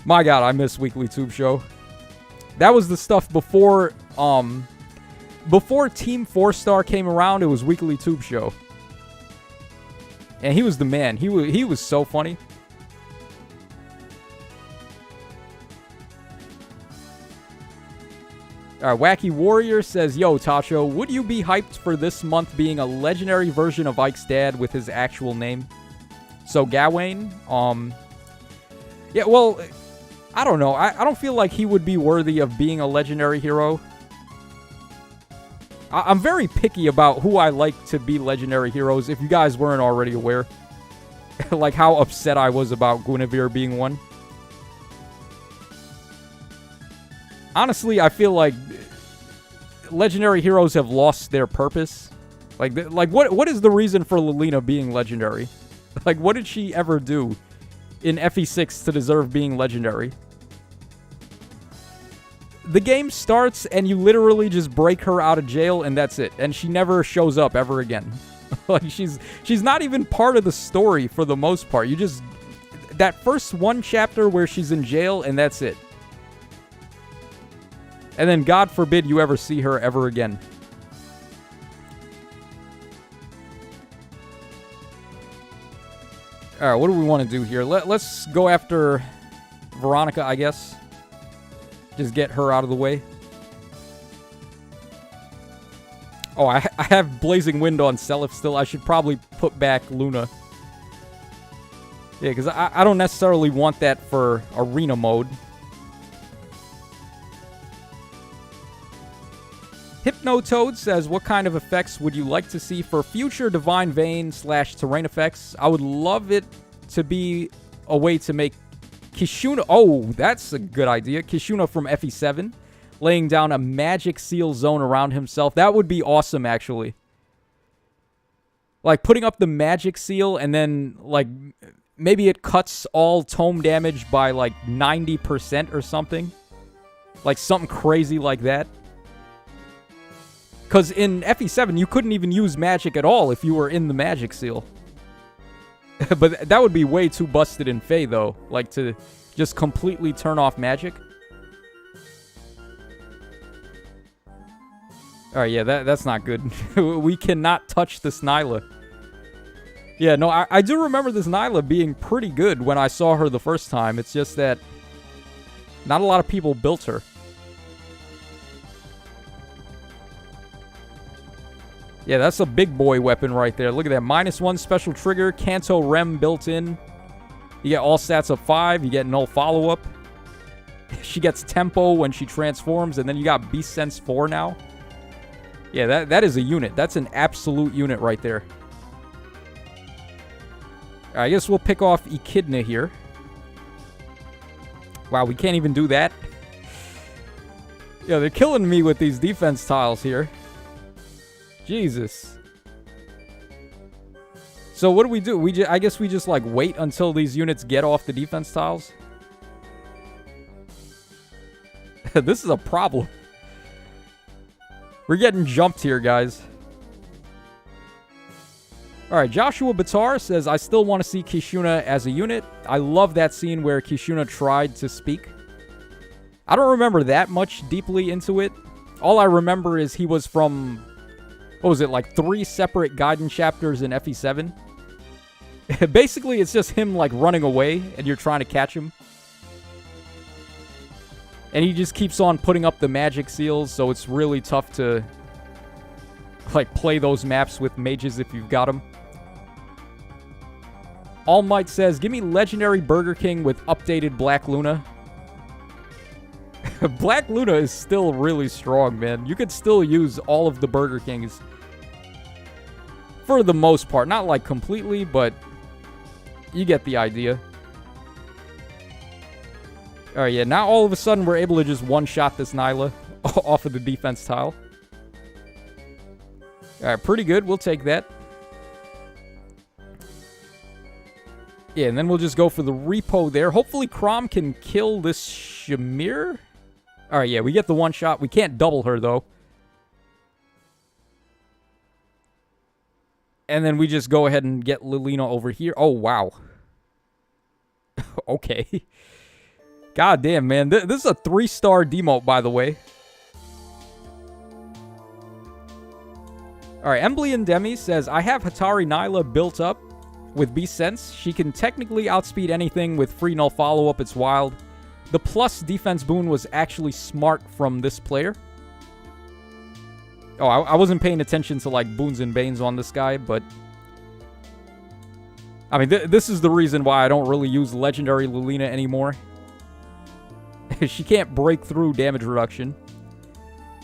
Speaker 1: My god, I miss Weekly Tube Show. That was the stuff before, before Team 4-Star came around, it was Weekly Tube Show. And he was the man. He was so funny. All right, Wacky Warrior says, yo, Tacho, would you be hyped for this month being a legendary version of Ike's dad with his actual name? So, Gawain, yeah, well, I don't know. I don't feel like he would be worthy of being a legendary hero. I'm very picky about who I like to be legendary heroes, if you guys weren't already aware. Like how upset I was about Guinevere being one. Honestly, I feel like legendary heroes have lost their purpose. Like what is the reason for Lilina being legendary? Like, what did she ever do in FE6 to deserve being legendary? The game starts and you literally just break her out of jail and that's it. And she never shows up ever again. Like, she's not even part of the story for the most part. You just... That first one chapter where she's in jail and that's it. And then, God forbid, you ever see her ever again. Alright, what do we want to do here? Let's go after Veronica, I guess. Just get her out of the way. Oh, I have Blazing Wind on Seliph still. I should probably put back Luna. Yeah, because I don't necessarily want that for arena mode. Hypnotoad says, what kind of effects would you like to see for future Divine Vein / terrain effects? I would love it to be a way to make Kishuna... Oh, that's a good idea. Kishuna from FE7. Laying down a magic seal zone around himself. That would be awesome, actually. Like, putting up the magic seal and then, like, maybe it cuts all tome damage by, like, 90% or something. Like, something crazy like that. Because in FE7, you couldn't even use magic at all if you were in the magic seal. But that would be way too busted in Fae, though. Like, to just completely turn off magic. Alright, yeah, that's not good. We cannot touch this Nyla. Yeah, no, I do remember this Nyla being pretty good when I saw her the first time. It's just that not a lot of people built her. Yeah, that's a big boy weapon right there. Look at that. -1 special trigger. Kanto Rem built in. You get all stats of 5. You get null follow-up. She gets tempo when she transforms. And then you got Beast Sense 4 now. Yeah, that is a unit. That's an absolute unit right there. I guess we'll pick off Echidna here. Wow, we can't even do that. Yeah, they're killing me with these defense tiles here. Jesus. So what do? I guess we just, like, wait until these units get off the defense tiles? This is a problem. We're getting jumped here, guys. Alright, Joshua Batar says, I still want to see Kishuna as a unit. I love that scene where Kishuna tried to speak. I don't remember that much deeply into it. All I remember is he was from... What was it, like 3 separate Gaiden chapters in FE7? Basically, it's just him, like, running away, and you're trying to catch him. And he just keeps on putting up the magic seals, so it's really tough to, like, play those maps with mages if you've got them. All Might says, give me Legendary Burger King with updated Black Luna. Black Luna is still really strong, man. You could still use all of the Burger Kings. For the most part. Not, like, completely, but you get the idea. Alright, yeah, now all of a sudden we're able to just one-shot this Nyla off of the defense tile. Alright, pretty good. We'll take that. Yeah, and then we'll just go for the repo there. Hopefully Chrom can kill this Shamir. Alright, yeah, we get the one-shot. We can't double her, though. And then we just go ahead and get Lilina over here. Oh, wow. Okay. God damn, man. This is a 3-star demote, by the way. Alright, Emblem Demi says, I have Hatari Nyla built up. with Beast Sense. She can technically outspeed anything with free null follow-up. It's wild. The plus defense boon was actually smart from this player. Oh, I wasn't paying attention to, like, boons and banes on this guy, but... I mean, this is the reason why I don't really use Legendary Lilina anymore. She can't break through damage reduction.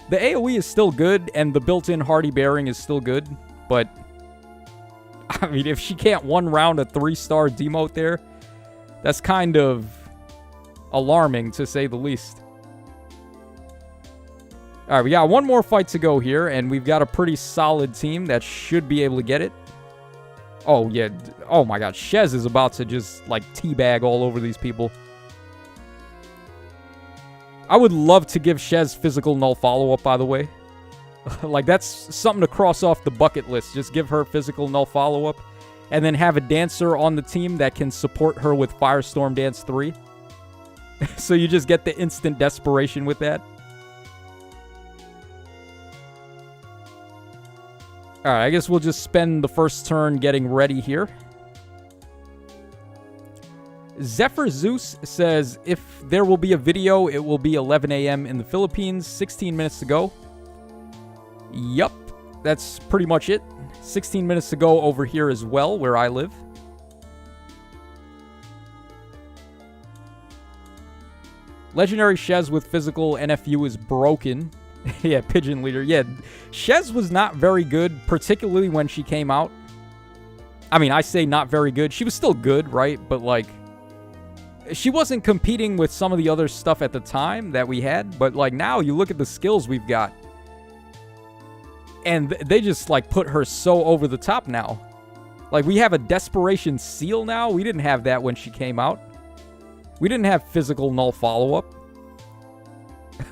Speaker 1: The AoE is still good, and the built-in Hardy Bearing is still good, but... I mean, if she can't one round a 3-star demote there, that's kind of alarming, to say the least. Alright, we got one more fight to go here, and we've got a pretty solid team that should be able to get it. Oh, yeah. Oh, my God. Shez is about to just, like, teabag all over these people. I would love to give Shez physical null follow-up, by the way. Like, that's something to cross off the bucket list. Just give her physical null follow-up. And then have a dancer on the team that can support her with Firestorm Dance 3. So you just get the instant desperation with that. Alright, I guess we'll just spend the first turn getting ready here. Zephyr Zeus says, if there will be a video, it will be 11 a.m. in the Philippines, 16 minutes to go. Yup, that's pretty much it. 16 minutes to go over here as well, where I live. Legendary Shez with physical NFU is broken. Yeah, Pigeon Leader. Yeah, Shez was not very good, particularly when she came out. I mean, I say not very good. She was still good, right? But, like, she wasn't competing with some of the other stuff at the time that we had. But, like, now you look at the skills we've got. And they just, like, put her so over the top now. Like, we have a Desperation Seal now. We didn't have that when she came out. We didn't have physical null follow-up.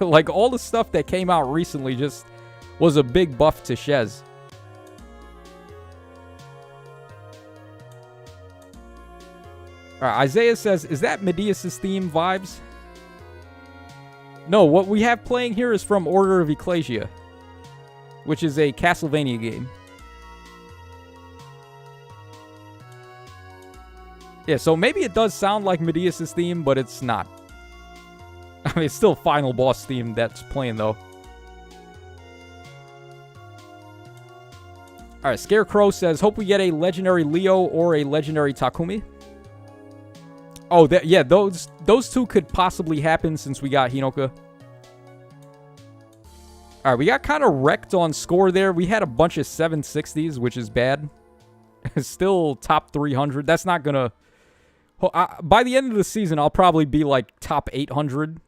Speaker 1: Like, all the stuff that came out recently just was a big buff to Shez. Alright, Isaiah says, is that Medeus' theme vibes? No, what we have playing here is from Order of Ecclesia, which is a Castlevania game. Yeah, so maybe it does sound like Medeus' theme, but it's not. I mean, it's still Final Boss theme that's playing, though. Alright, Scarecrow says, hope we get a Legendary Leo or a Legendary Takumi. Oh, yeah, those two could possibly happen since we got Hinoka. Alright, we got kind of wrecked on score there. We had a bunch of 760s, which is bad. Still top 300. That's not gonna... by the end of the season, I'll probably be, like, top 800.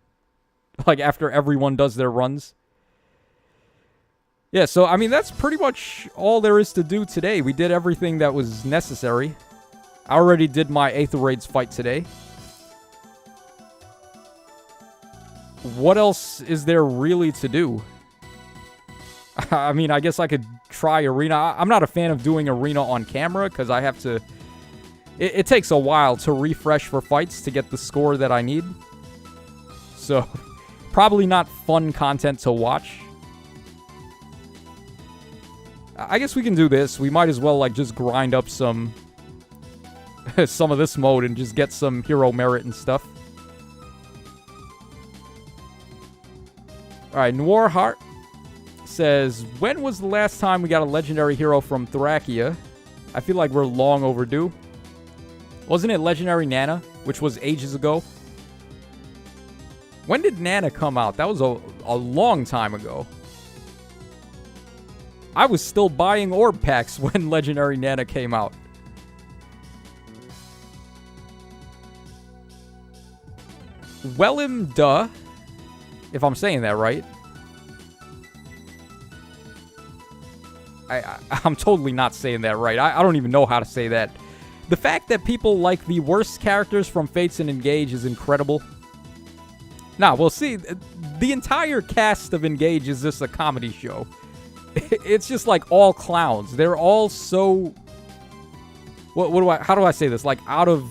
Speaker 1: Like, after everyone does their runs. Yeah, so, I mean, that's pretty much all there is to do today. We did everything that was necessary. I already did my Aether Raids fight today. What else is there really to do? I mean, I guess I could try Arena. I'm not a fan of doing Arena on camera, because I have to... It takes a while to refresh for fights to get the score that I need. So... probably not fun content to watch. I guess we can do this. We might as well, like, just grind up some of this mode and just get some hero merit and stuff. Alright, Noir Heart says, when was the last time we got a legendary hero from Thracia? I feel like we're long overdue. Wasn't it Legendary Nana, which was ages ago? When did Nana come out? That was a long time ago. I was still buying orb packs when Legendary Nana came out. Wellim duh, if I'm saying that right. I'm totally not saying that right. I don't even know how to say that. The fact that people like the worst characters from Fates and Engage is incredible. Nah, well, see, the entire cast of Engage is just a comedy show. It's just like all clowns. They're all so... How do I say this? Like, out of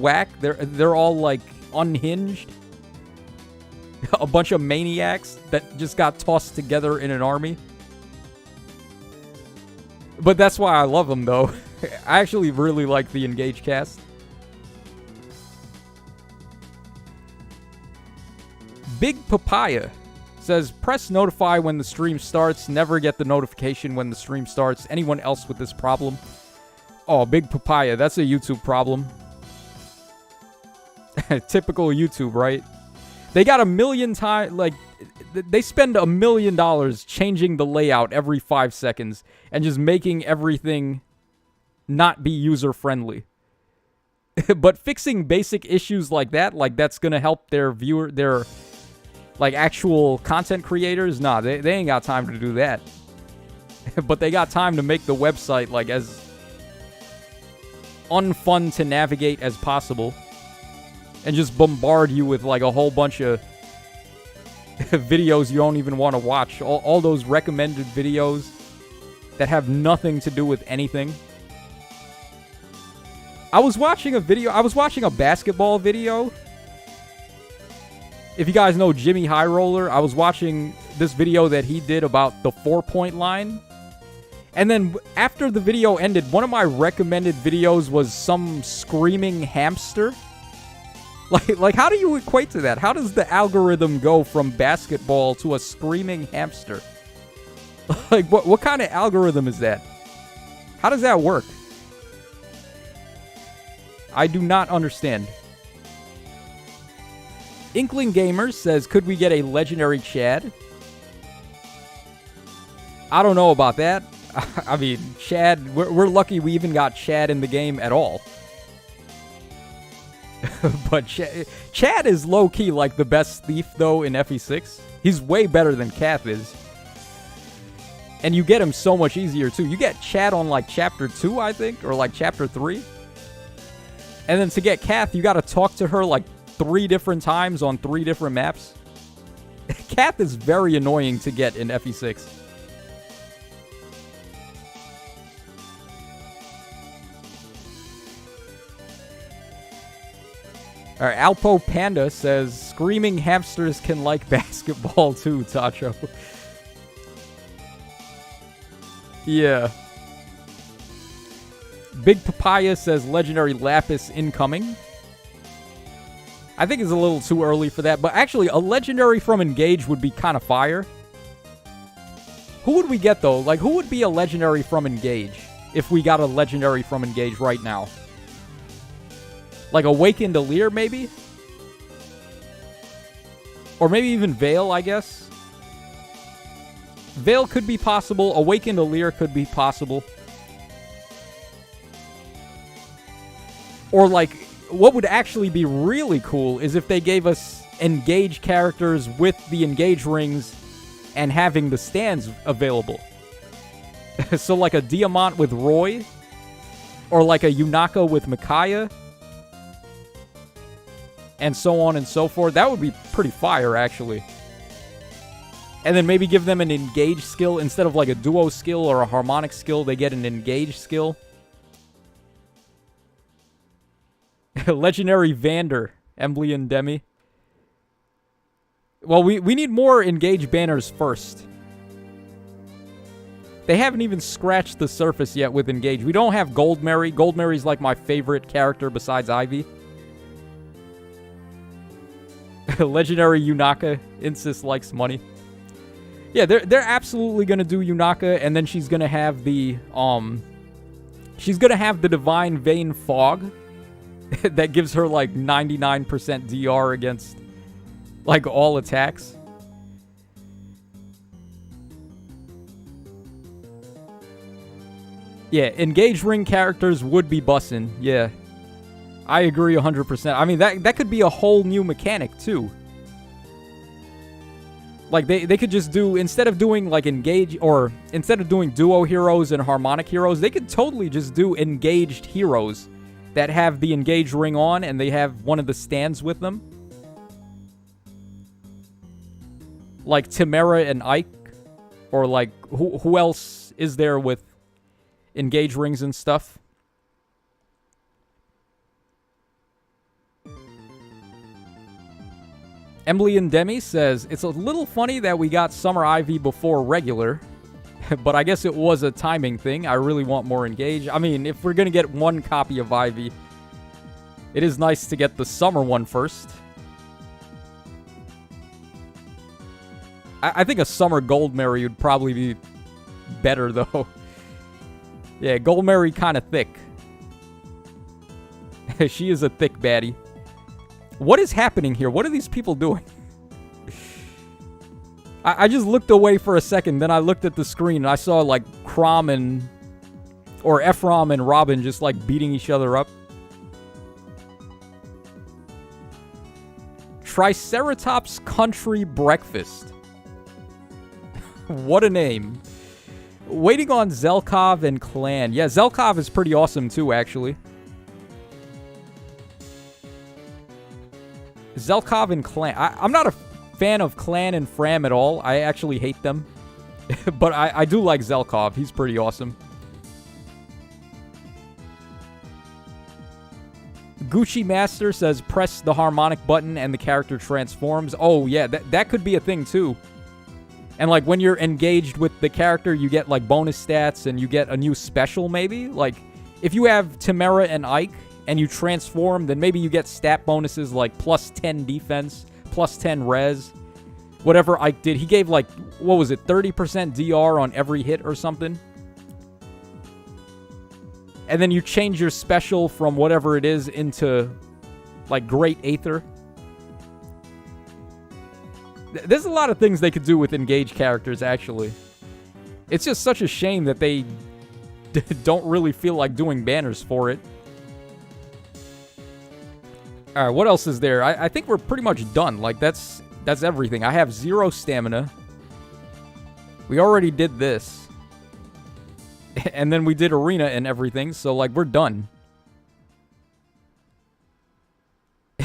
Speaker 1: whack? They're all, like, unhinged. A bunch of maniacs that just got tossed together in an army. But that's why I love them, though. I actually really like the Engage cast. Big Papaya says, press notify when the stream starts. Never get the notification when the stream starts. Anyone else with this problem? Oh, Big Papaya. That's a YouTube problem. Typical YouTube, right? They got a million times, like, they spend $1 million changing the layout every 5 seconds and just making everything not be user-friendly. But fixing basic issues like that's gonna help their like, actual content creators, nah, they ain't got time to do that. But they got time to make the website, like, as unfun to navigate as possible. And just bombard you with, like, a whole bunch of videos you don't even want to watch. All those recommended videos that have nothing to do with anything. I was watching a basketball video. If you guys know Jimmy High Roller, I was watching this video that he did about the 4-point line. And then after the video ended, one of my recommended videos was some screaming hamster. Like, how do you equate to that? How does the algorithm go from basketball to a screaming hamster? Like, what kind of algorithm is that? How does that work? I do not understand. Inkling Gamers says, could we get a legendary Chad? I don't know about that. I mean, Chad, we're lucky we even got Chad in the game at all. But Chad is low-key like the best thief, though, in FE6. He's way better than Kath is. And you get him so much easier, too. You get Chad on, like, Chapter 2, I think, or, like, Chapter 3. And then to get Kath, you gotta talk to her, like, 3 different times on 3 different maps. Kath is very annoying to get in FE6. Alright, Alpo Panda says, screaming hamsters can like basketball too, Tacho. Yeah. Big Papaya says, legendary Lapis incoming. I think it's a little too early for that, but actually, a legendary from Engage would be kind of fire. Who would we get, though? Like, who would be a legendary from Engage if we got a legendary from Engage right now? Like Awakened Alir, maybe? Or maybe even Veil, I guess. Veil could be possible. Awakened Alir could be possible. Or, like, what would actually be really cool is if they gave us Engage characters with the Engage rings and having the stands available. So, like a Diamant with Roy. Or like a Yunaka with Micaiah. And so on and so forth. That would be pretty fire, actually. And then maybe give them an Engage skill. Instead of like a Duo skill or a Harmonic skill, they get an Engage skill. Legendary Vander. Emblem and Demi. Well, we need more Engage banners first. They haven't even scratched the surface yet with Engage. We don't have Goldmary. Goldmary's like my favorite character besides Ivy. Legendary Yunaka. Insys likes money. Yeah, they're absolutely gonna do Yunaka, and then she's gonna have the Divine Vein Fog that gives her like 99% DR against like all attacks. Yeah, Engage ring characters would be bussin', yeah. I agree 100%. I mean, that could be a whole new mechanic, too. Like, they could just do, instead of doing, like, Engage, or instead of doing Duo heroes and Harmonic heroes, they could totally just do Engaged heroes that have the Engage ring on, and they have one of the stands with them. Like Timera and Ike. Or, like, who else is there with Engage rings and stuff? Emblem and Demi says, it's a little funny that we got Summer Ivy before regular. But I guess it was a timing thing. I really want more Engage. I mean, if we're going to get one copy of Ivy, it is nice to get the summer one first. I think a summer Goldberry would probably be better, though. Yeah, Goldberry kind of thick. She is a thick baddie. What is happening here? What are these people doing? I just looked away for a second, then I looked at the screen, and I saw, like, Chrom and... or Ephraim and Robin just, like, beating each other up. Triceratops Country Breakfast. What a name. Waiting on Zelkov and Clan. Yeah, Zelkov is pretty awesome, too, actually. Zelkov and Clan. I'm not a fan of Clan and Fram at all. I actually hate them. But I do like Zelkov. He's pretty awesome. Gucci Master says press the harmonic button and the character transforms. Oh, yeah. That could be a thing, too. And, like, when you're engaged with the character, you get, like, bonus stats and you get a new special, maybe. Like, if you have Tamara and Ike and you transform, then maybe you get stat bonuses like plus 10 defense, plus 10 res. Whatever Ike did. He gave, like, what was it, 30% DR on every hit or something? And then you change your special from whatever it is into, like, Great Aether. There's a lot of things they could do with engaged characters, actually. It's just such a shame that they don't really feel like doing banners for it. Alright, what else is there? I think we're pretty much done. Like, that's everything. I have 0 stamina. We already did this. And then we did arena and everything, so, like, we're done.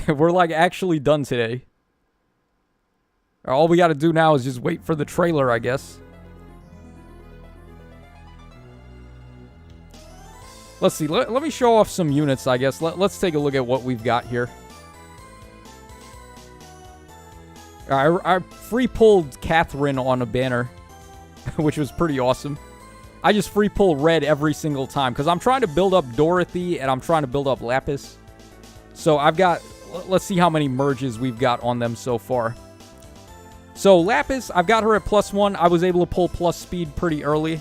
Speaker 1: We're, like, actually done today. All we gotta do now is just wait for the trailer, I guess. Let's see. Let me show off some units, I guess. Let's take a look at what we've got here. I free-pulled Catherine on a banner, which was pretty awesome. I just free-pull red every single time, because I'm trying to build up Dorothy, and I'm trying to build up Lapis. So I've got... Let's see how many merges we've got on them so far. So Lapis, I've got her at +1. I was able to pull plus speed pretty early.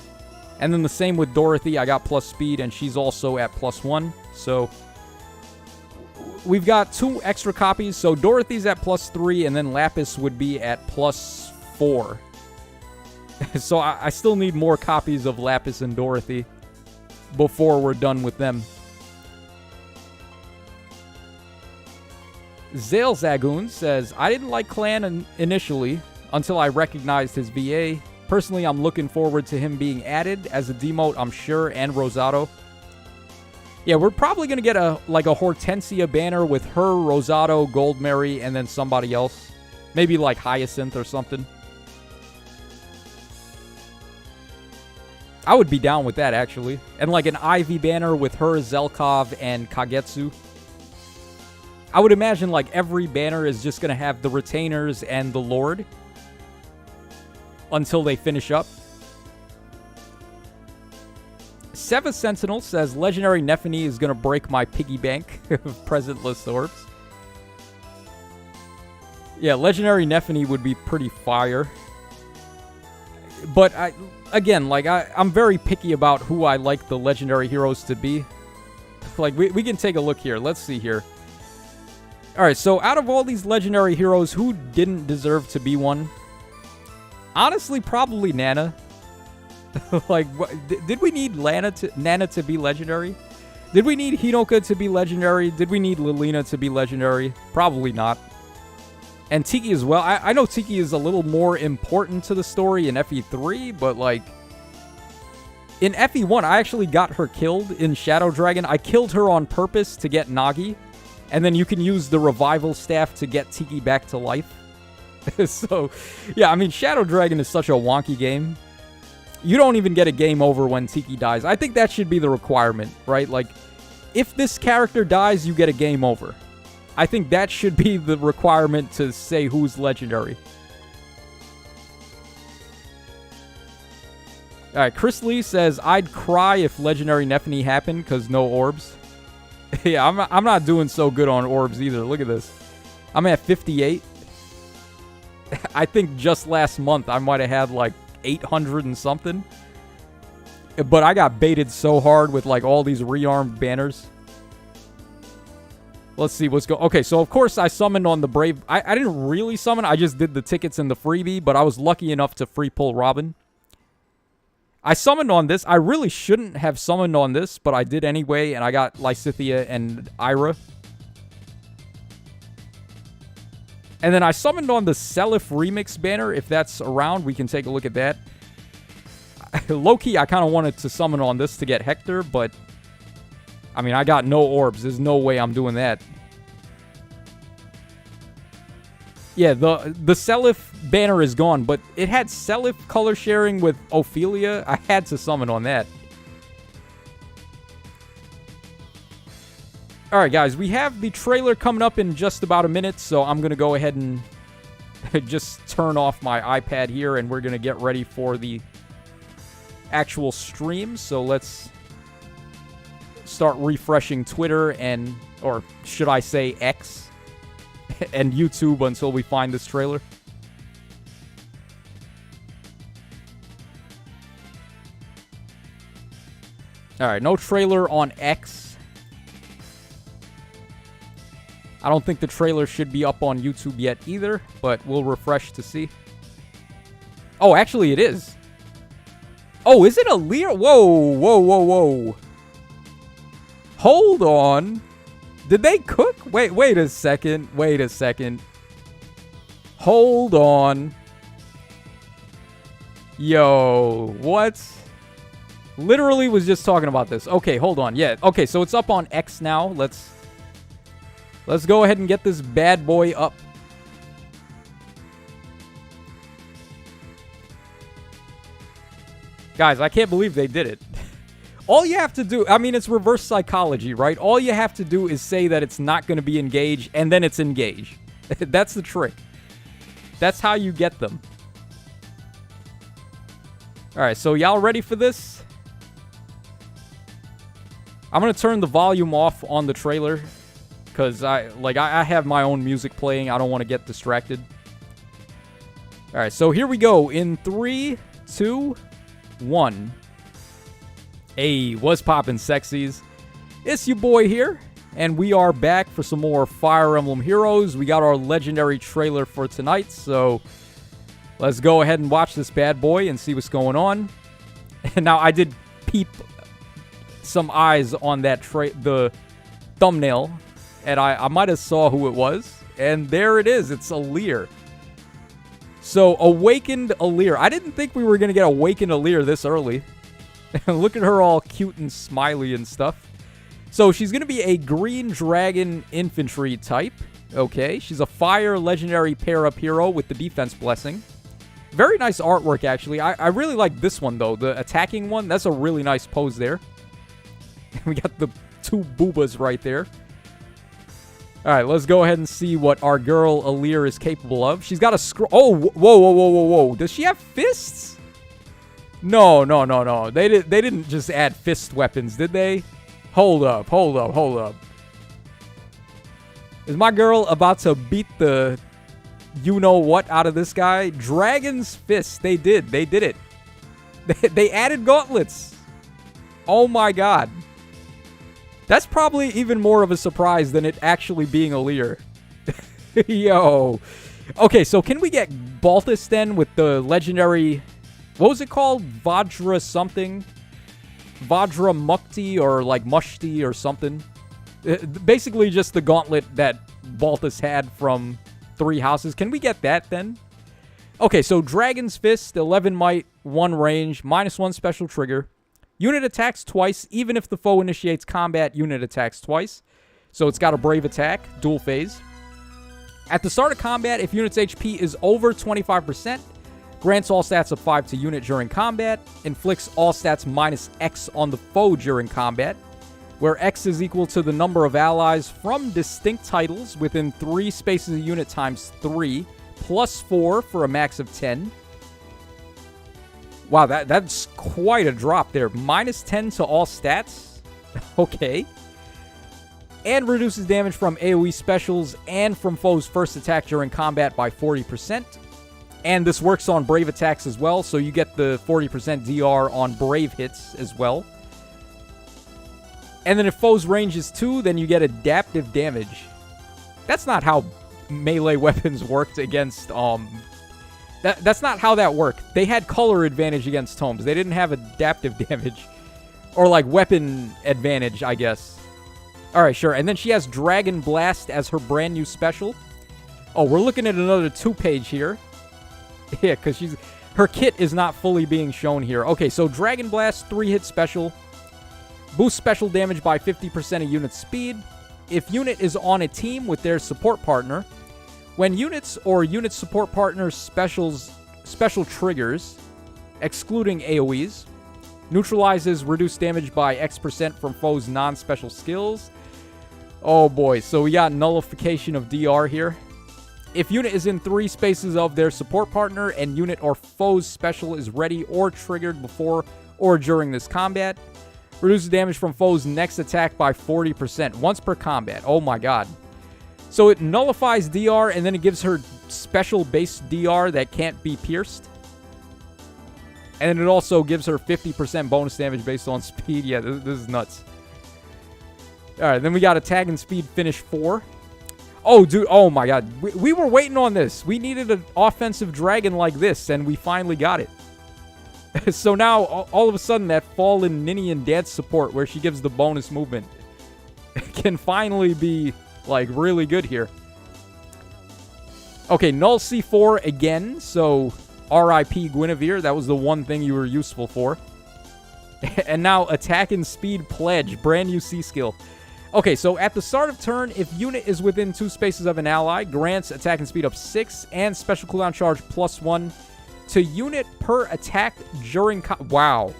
Speaker 1: And then the same with Dorothy. I got plus speed, and she's also at +1. So we've got 2 extra copies. So Dorothy's at +3, and then Lapis would be at +4. So I still need more copies of Lapis and Dorothy before we're done with them. Zale Zagoon says, I didn't like Clan initially until I recognized his VA. Personally, I'm looking forward to him being added as a demote, I'm sure, and Rosado. Yeah, we're probably going to get a Hortensia banner with her, Rosado, Goldberry, and then somebody else. Maybe like Hyacinth or something. I would be down with that, actually. And like an Ivy banner with her, Zelkov, and Kagetsu. I would imagine, like, every banner is just going to have the Retainers and the Lord until they finish up. Seva Sentinel says, Legendary Nephany is going to break my piggy bank of present list orbs. Yeah, Legendary Nephany would be pretty fire. But, I'm very picky about who I like the Legendary Heroes to be. Like, we can take a look here. Let's see here. Alright, so out of all these Legendary Heroes, who didn't deserve to be one? Honestly, probably Nana. Like, did we need Nana to be Legendary? Did we need Hinoka to be Legendary? Did we need Lilina to be Legendary? Probably not. And Tiki as well. I know Tiki is a little more important to the story in FE3, but, like... In FE1, I actually got her killed in Shadow Dragon. I killed her on purpose to get Nagi. And then you can use the revival staff to get Tiki back to life. So, yeah, I mean, Shadow Dragon is such a wonky game. You don't even get a game over when Tiki dies. I think that should be the requirement, right? Like, if this character dies, you get a game over. I think that should be the requirement to say who's legendary. All right, Chris Lee says, I'd cry if Legendary Nephany happened because no orbs. Yeah, I'm not doing so good on orbs either. Look at this. I'm at 58. I think just last month I might have had like 800 and something. But I got baited so hard with like all these rearmed banners. Let's see what's going. Okay, so of course I summoned on the Brave. I didn't really summon. I just did the tickets and the freebie, but I was lucky enough to free pull Robin. I summoned on this. I really shouldn't have summoned on this, but I did anyway, and I got Lysithea and Ira. And then I summoned on the Seliph Remix banner. If that's around, we can take a look at that. Low-key, I kind of wanted to summon on this to get Hector, but... I mean, I got no orbs. There's no way I'm doing that. Yeah, the Seliph banner is gone, but it had Seliph color sharing with Ophelia. I had to summon on that. Alright, guys, we have the trailer coming up in just about a minute, so I'm going to go ahead and just turn off my iPad here, and we're going to get ready for the actual stream. So let's start refreshing Twitter and, or should I say X, and YouTube until we find this trailer. Alright, no trailer on X. I don't think the trailer should be up on YouTube yet either, but we'll refresh to see. Oh, actually it is. Oh, is it a Lear? Whoa, whoa, whoa, whoa. Hold on. Did they cook? Wait a second. Wait a second. Hold on. Yo, what? Literally was just talking about this. Okay, hold on. Yeah, okay, so it's up on X now. Let's go ahead and get this bad boy up. Guys, I can't believe they did it. All you have to do, I mean, it's reverse psychology, right? All you have to do is say that it's not going to be engaged, and then it's engaged. That's the trick. That's how you get them. Alright, so y'all ready for this? I'm going to turn the volume off on the trailer, because I have my own music playing. I don't want to get distracted. Alright, so here we go. In 3, 2, 1. Hey, what's poppin', sexies? It's your boy here, and we are back for some more Fire Emblem Heroes. We got our legendary trailer for tonight, so let's go ahead and watch this bad boy and see what's going on. And now, I did peep some eyes on that the thumbnail, and I might have saw who it was, and there it is. It's Alear. So, Awakened Alear. I didn't think we were going to get Awakened Alear this early. Look at her all cute and smiley and stuff. So she's going to be a green dragon infantry type. Okay, she's a fire legendary pair-up hero with the defense blessing. Very nice artwork, actually. I really like this one, though. The attacking one, that's a really nice pose there. We got the two boobas right there. Alright, let's go ahead and see what our girl Alear is capable of. She's got a scroll. Oh, whoa, whoa, whoa, whoa, whoa. Does she have fists? No, no, no, no. They didn't just add fist weapons, did they? Hold up, hold up, hold up. Is my girl about to beat the you-know-what out of this guy? Dragon's Fist. They did. They did it. They added gauntlets. Oh, my God. That's probably even more of a surprise than it actually being Alear. Yo. Okay, so can we get Balthus then with the legendary... What was it called? Vajra something? Vajra Mukti or like Mushti or something. Basically just the gauntlet that Balthus had from 3 houses. Can we get that then? Okay, so Dragon's Fist, 11 might, 1 range, -1 special trigger. Unit attacks twice, even if the foe initiates combat, unit attacks twice. So it's got a brave attack, dual phase. At the start of combat, if unit's HP is over 25%, grants all stats of 5 to unit during combat, inflicts all stats -X on the foe during combat, where X is equal to the number of allies from distinct titles within 3 spaces a unit times 3, +4 for a max of 10. Wow, that's quite a drop there. -10 to all stats. Okay. And reduces damage from AoE specials and from foes' first attack during combat by 40%. And this works on Brave attacks as well, so you get the 40% DR on Brave hits as well. And then if foes' range is 2, then you get adaptive damage. That's not how melee weapons worked against, That's not how that worked. They had color advantage against tomes. They didn't have adaptive damage. Or, like, weapon advantage, I guess. Alright, sure. And then she has Dragon Blast as her brand new special. Oh, we're looking at another 2-page here. Yeah, because her kit is not fully being shown here. Okay, so Dragon Blast, 3-hit special. Boosts special damage by 50% of unit speed. If unit is on a team with their support partner, when units or unit support partners special triggers, excluding AoEs, neutralizes reduced damage by X% from foes' non-special skills. Oh boy, so we got nullification of DR here. If unit is in 3 spaces of their support partner and unit or foe's special is ready or triggered before or during this combat, reduces damage from foe's next attack by 40% once per combat. Oh my god. So it nullifies DR and then it gives her special base DR that can't be pierced. And it also gives her 50% bonus damage based on speed. Yeah, this is nuts. Alright, then we got attack and speed finish 4. Oh, dude. Oh, my God. We were waiting on this. We needed an offensive dragon like this, and we finally got it. So now, all of a sudden, that fallen Ninian dance support where she gives the bonus movement can finally be, like, really good here. Okay, null C4 again. So, RIP Guinevere. That was the one thing you were useful for. And now, attack and speed pledge. Brand new C skill. Okay, so at the start of turn, if unit is within 2 spaces of an ally, grants attack and speed up 6 and special cooldown charge +1 to unit per attack during... Wow.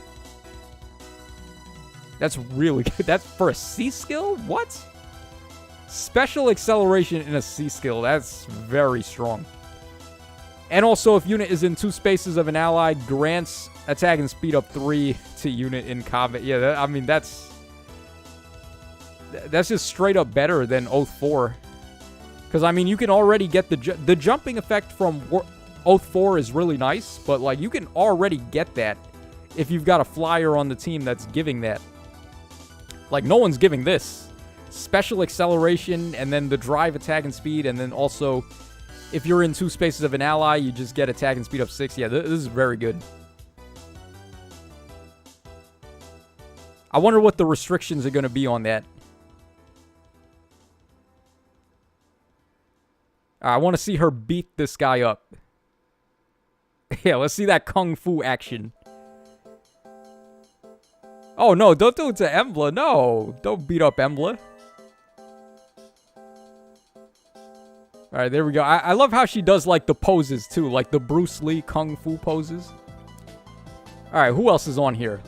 Speaker 1: That's really good. That's for a C skill? What? Special acceleration in a C skill. That's very strong. And also, if unit is in 2 spaces of an ally, grants attack and speed up 3 to unit in combat. Yeah, I mean, that's just straight up better than Oath 4. Because, I mean, you can already get the jumping effect from Oath 4 is really nice, but, like, you can already get that if you've got a flyer on the team that's giving that. Like, no one's giving this. Special acceleration, and then the drive, attack, and speed, and then also, if you're in 2 spaces of an ally, you just get attack and speed up 6. Yeah, this is very good. I wonder what the restrictions are going to be on that. I want to see her beat this guy up. Yeah, let's see that kung fu action. Oh, no, don't do it to Emblem. No, don't beat up Emblem. Alright, there we go. I love how she does, like, the poses, too. Like, the Bruce Lee kung fu poses. Alright, who else is on here?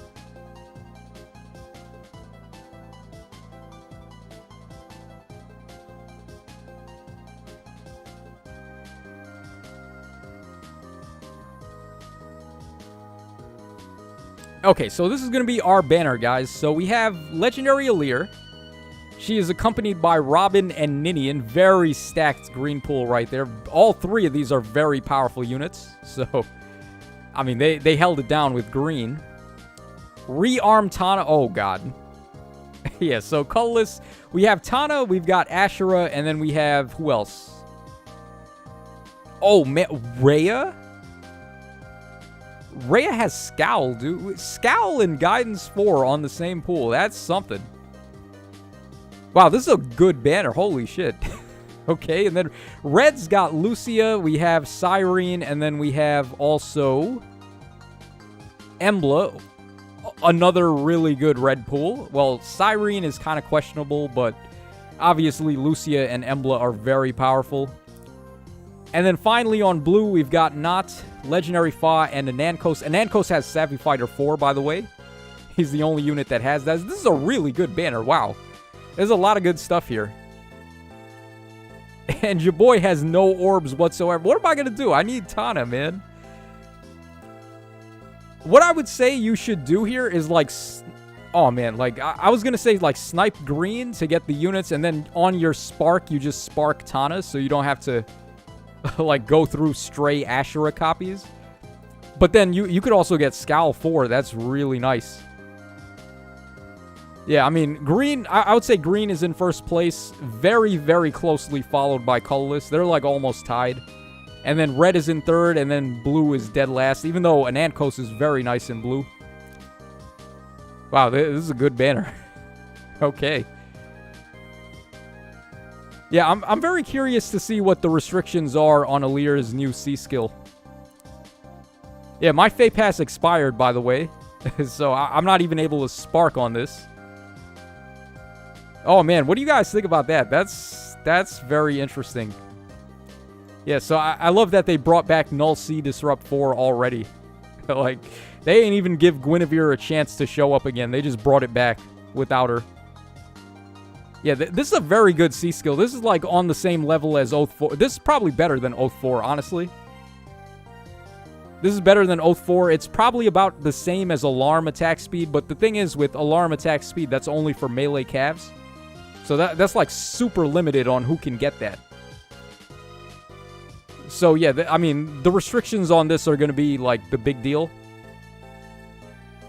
Speaker 1: Okay, so this is going to be our banner, guys. So we have Legendary Alir. She is accompanied by Robin and Ninian. Very stacked green pool right there. All 3 of these are very powerful units. So, I mean, they held it down with green. Rearm Tana. Oh, God. Yeah, so colorless. We have Tana, we've got Ashura, and then we have... Who else? Oh, man. Rhea? Rhea has Scowl, dude. Scowl and Guidance 4 on the same pool. That's something. Wow, this is a good banner. Holy shit. Okay, and then Red's got Lucia. We have Cyrene, and then we have also Embla. Another really good red pool. Well, Cyrene is kind of questionable, but obviously Lucia and Embla are very powerful. And then finally on blue, we've got Not, Legendary Fa, and Anankos. Anankos has Savvy Fighter 4, by the way. He's the only unit that has that. This is a really good banner. Wow. There's a lot of good stuff here. And your boy has no orbs whatsoever. What am I going to do? I need Tana, man. What I would say you should do here is like... Oh, man. Like, I was going to say, like, snipe green to get the units. And then on your spark, you just spark Tana. So you don't have to, like, go through stray Ashura copies. But then you could also get Scowl 4. That's really nice. Yeah, I mean, green... I would say green is in first place. Very, very closely followed by colorless. They're, like, almost tied. And then red is in third, and then blue is dead last. Even though Anankos is very nice in blue. Wow, this is a good banner. Okay. Yeah, I'm very curious to see what the restrictions are on Alir's new C skill. Yeah, my Fey Pass expired, by the way. So I'm not even able to spark on this. Oh, man, what do you guys think about that? That's very interesting. Yeah, so I love that they brought back Null C Disrupt 4 already. Like, they ain't even give Guinevere a chance to show up again. They just brought it back without her. Yeah, this is a very good C skill. This is, like, on the same level as Oath 4. This is probably better than Oath 4, honestly. This is better than Oath 4. It's probably about the same as Alarm attack speed, but the thing is, with Alarm attack speed, that's only for melee calves. So that's like super limited on who can get that. So yeah, I mean, the restrictions on this are going to be like the big deal.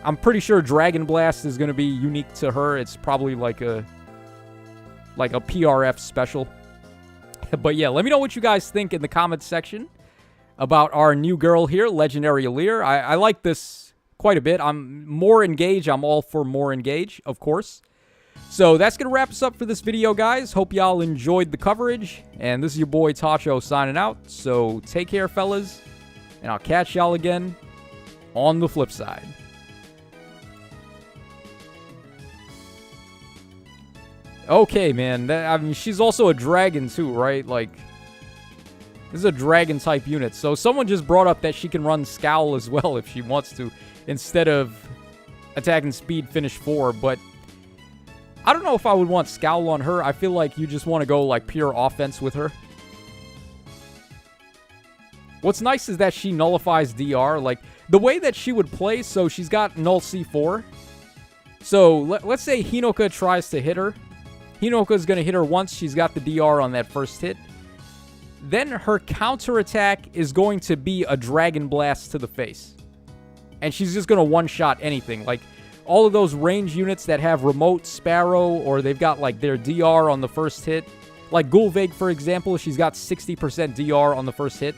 Speaker 1: I'm pretty sure Dragon Blast is going to be unique to her. It's probably like a PRF special. But yeah, let me know what you guys think in the comments section about our new girl here, Legendary Alir. I like this quite a bit. I'm more engaged. I'm all for more engage, of course. So that's going to wrap us up for this video, guys. Hope y'all enjoyed the coverage. And this is your boy Tacho signing out. So take care, fellas. And I'll catch y'all again on the flip side. Okay, man. I mean, she's also a dragon too, right? Like, this is a dragon type unit. So someone just brought up that she can run Scowl as well if she wants to, instead of attacking speed finish 4. But I don't know if I would want Scowl on her. I feel like you just want to go like pure offense with her. What's nice is that she nullifies DR. Like, the way that she would play, so she's got Null C4. So let's say Hinoka tries to hit her. Hinoka's going to hit her once. She's got the DR on that first hit. Then her counterattack is going to be a Dragon Blast to the face. And she's just going to one-shot anything. Like, all of those range units that have remote Sparrow, or they've got, like, their DR on the first hit. Like, Gulveig, for example, she's got 60% DR on the first hit.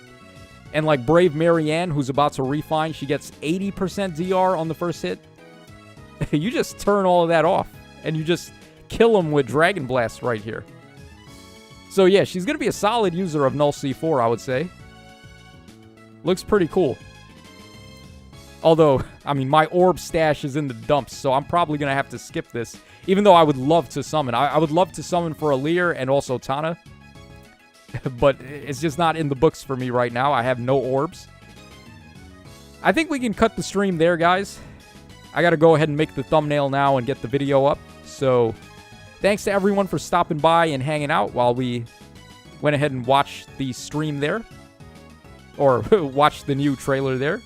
Speaker 1: And, like, Brave Marianne, who's about to refine, she gets 80% DR on the first hit. You just turn all of that off. And you just kill them with Dragon Blast right here. So, yeah, she's going to be a solid user of Null C4, I would say. Looks pretty cool. Although, I mean, my orb stash is in the dumps, so I'm probably going to have to skip this. Even though I would love to summon. I would love to summon for Alir and also Tana. But it's just not in the books for me right now. I have no orbs. I think we can cut the stream there, guys. I got to go ahead and make the thumbnail now and get the video up. So, thanks to everyone for stopping by and hanging out while we went ahead and watched the stream there. Or watched the new trailer there.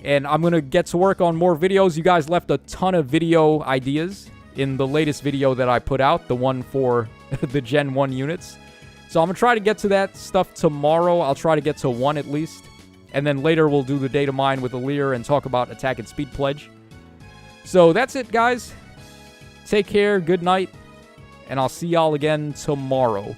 Speaker 1: And I'm going to get to work on more videos. You guys left a ton of video ideas in the latest video that I put out. The one for the Gen 1 units. So I'm going to try to get to that stuff tomorrow. I'll try to get to 1 at least. And then later we'll do the data mine with Alir and talk about attack and speed pledge. So that's it, guys. Take care. Good night. And I'll see y'all again tomorrow.